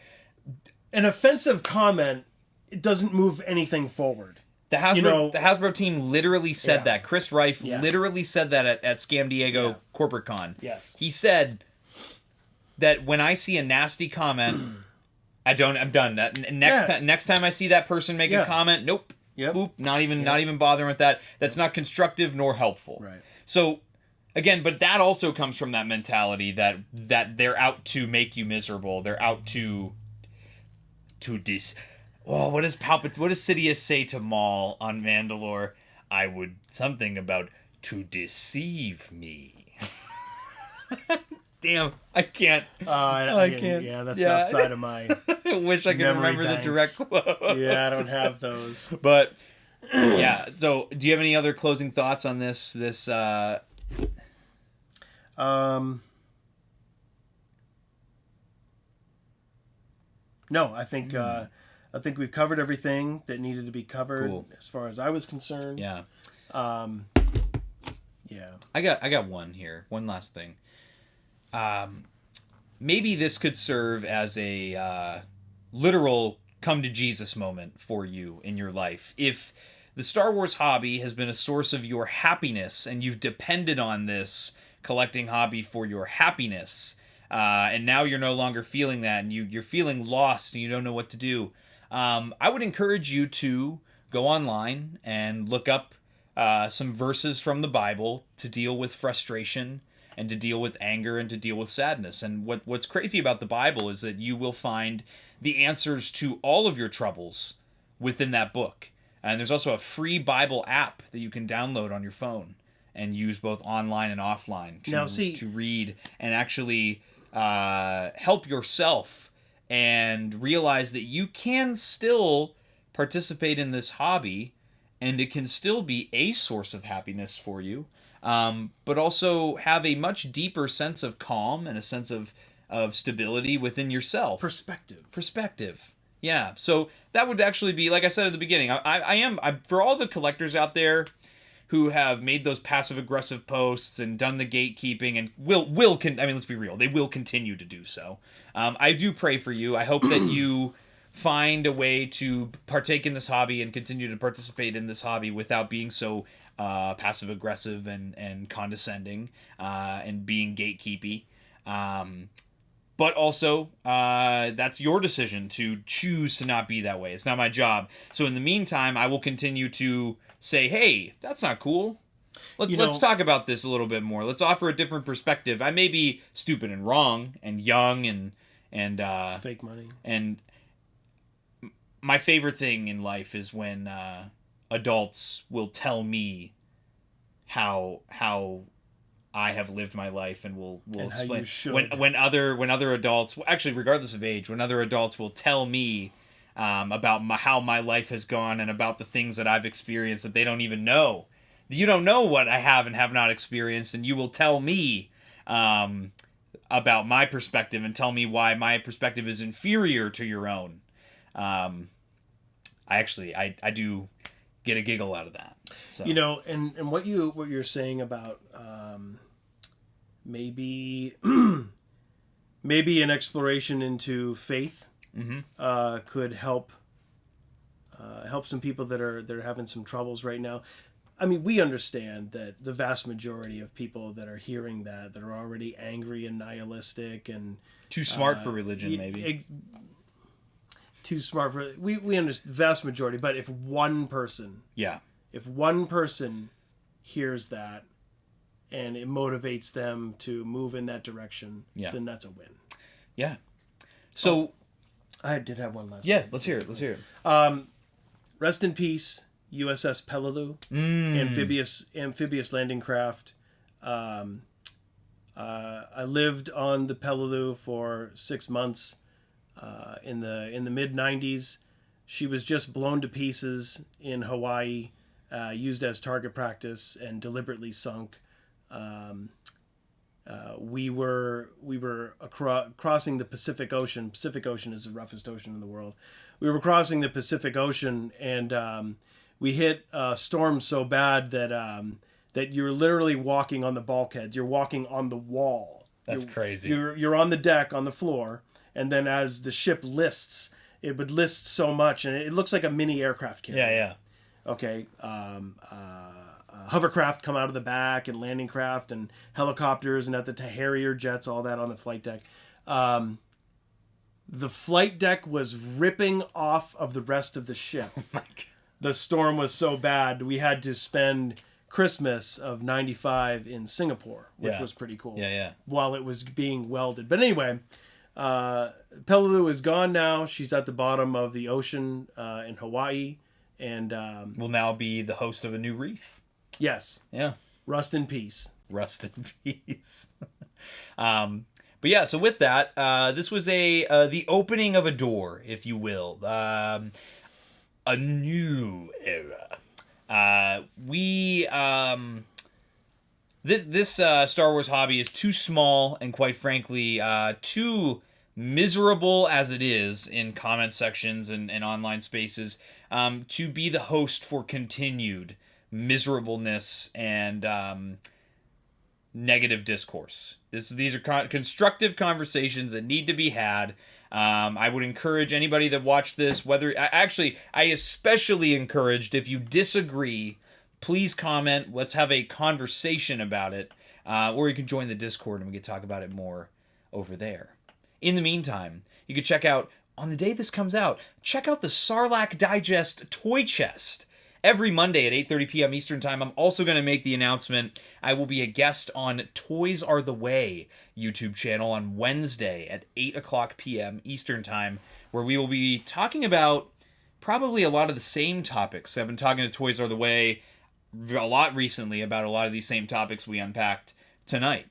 An offensive comment, it doesn't move anything forward. The Hasbro team literally said that. Chris Reif literally said that at Scam Diego Corporate Con. Yes. He said that when I see a nasty comment, I'm done. Next time I see that person make a comment, nope. Yep. Boop, not even bothering with that. That's not constructive nor helpful. Right. So again, but that also comes from that mentality that they're out to make you miserable. They're out to what does Sidious say to Maul on Mandalore? I would something about to deceive me. Damn, I can't. I can't. Yeah, that's outside of my. I wish I could remember the direct quote. Yeah, I don't have those. But yeah, so do you have any other closing thoughts on this No, I think we've covered everything that needed to be covered as far as I was concerned. Yeah. Yeah. I got one here. One last thing. Maybe this could serve as a literal come to Jesus moment for you in your life. If the Star Wars hobby has been a source of your happiness and you've depended on this collecting hobby for your happiness, and now you're no longer feeling that, and you're feeling lost and you don't know what to do, I would encourage you to go online and look up some verses from the Bible to deal with frustration and to deal with anger and to deal with sadness. And what's crazy about the Bible is that you will find the answers to all of your troubles within that book. And there's also a free Bible app that you can download on your phone and use both online and offline to read and actually help yourself and realize that you can still participate in this hobby and it can still be a source of happiness for you, but also have a much deeper sense of calm and a sense of stability within yourself. Perspective. Yeah. So that would actually be, like I said at the beginning, I for all the collectors out there who have made those passive-aggressive posts and done the gatekeeping and let's be real, they will continue to do so. I do pray for you. I hope that you find a way to partake in this hobby and continue to participate in this hobby without being so passive-aggressive and condescending and being gatekeepy. But also, that's your decision to choose to not be that way. It's not my job. So in the meantime, I will continue to say, hey, that's not cool. Let's talk about this a little bit more. Let's offer a different perspective. I may be stupid and wrong and young and fake money. And my favorite thing in life is when adults will tell me how I have lived my life and will explain when other adults, actually regardless of age, when other adults will tell me about how my life has gone and about the things that I've experienced that they don't even know. You don't know what I have and have not experienced, and you will tell me about my perspective and tell me why my perspective is inferior to your own. I do get a giggle out of that. So. And what you're saying about maybe an exploration into faith could help some people that are having some troubles right now. I mean, we understand that the vast majority of people that are hearing that are already angry and nihilistic and too smart for religion, maybe. Too smart for we understand the vast majority, but if one person hears that and it motivates them to move in that direction, then that's a win. Yeah. So I did have one last. Yeah, let's hear it. Rest in peace, USS Peleliu, amphibious landing craft. I lived on the Peleliu for 6 months. In the mid-90s, she was just blown to pieces in Hawaii, used as target practice and deliberately sunk. We were crossing the Pacific Ocean. Pacific Ocean is the roughest ocean in the world. We were crossing the Pacific Ocean, and we hit a storm so bad that you're literally walking on the bulkhead. You're walking on the wall. That's crazy. You're on the deck, on the floor. And then as the ship lists, it would list so much, and it looks like a mini aircraft carrier. Yeah. Okay. Hovercraft come out of the back, and landing craft, and helicopters, and at the Harrier jets, all that on the flight deck. The flight deck was ripping off of the rest of the ship. Oh my God. The storm was so bad, we had to spend Christmas of 95 in Singapore, which was pretty cool. Yeah. While it was being welded. But anyway... Peleliu is gone now. She's at the bottom of the ocean in Hawaii, and will now be the host of a new reef. Yes. Yeah. Rest in peace. Rest in peace. But yeah, so with that, this was the opening of a door, if you will, a new era. This Star Wars hobby is too small and, quite frankly, too miserable as it is in comment sections and online spaces to be the host for continued miserableness and negative discourse. These are constructive conversations that need to be had. I would encourage anybody that watched this, I especially encouraged, if you disagree, please comment. Let's have a conversation about it. Or you can join the Discord and we can talk about it more over there. In the meantime, you can check out, on the day this comes out, check out the Sarlacc Digest Toy Chest. Every Monday at 8:30 p.m. Eastern Time, I'm also going to make the announcement I will be a guest on Toys Are the Way YouTube channel on Wednesday at 8 o'clock p.m. Eastern Time, where we will be talking about probably a lot of the same topics. I've been talking to Toys Are the Way a lot recently about a lot of these same topics we unpacked tonight.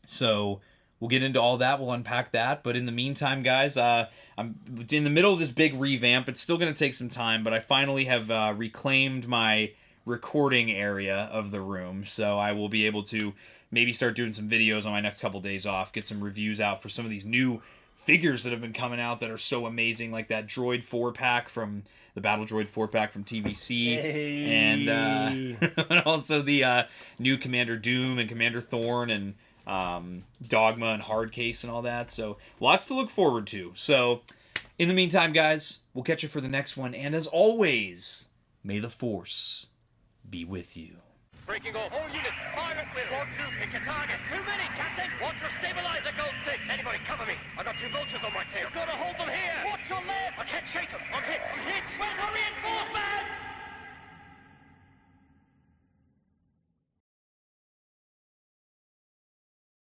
So we'll get into all that. We'll unpack that. But in the meantime, guys, I'm in the middle of this big revamp. It's still going to take some time, but I finally have reclaimed my recording area of the room. So I will be able to maybe start doing some videos on my next couple days off, get some reviews out for some of these new figures that have been coming out that are so amazing, like that Droid 4-pack from the Battle Droid 4-pack from TVC, and also the new Commander Doom and Commander Thorn and Dogma and Hardcase and all that. So lots to look forward to. So in the meantime, guys, we'll catch you for the next one. And as always, may the Force be with you. Breaking off. All units, fire at will. 1-2, pick your targets. Too many, Captain. Watch your stabilizer, Gold 6. Anybody cover me. I got 2 vultures on my tail. Gotta hold them here. Watch your left. I can't shake them. I'm hit. Where's our reinforcement?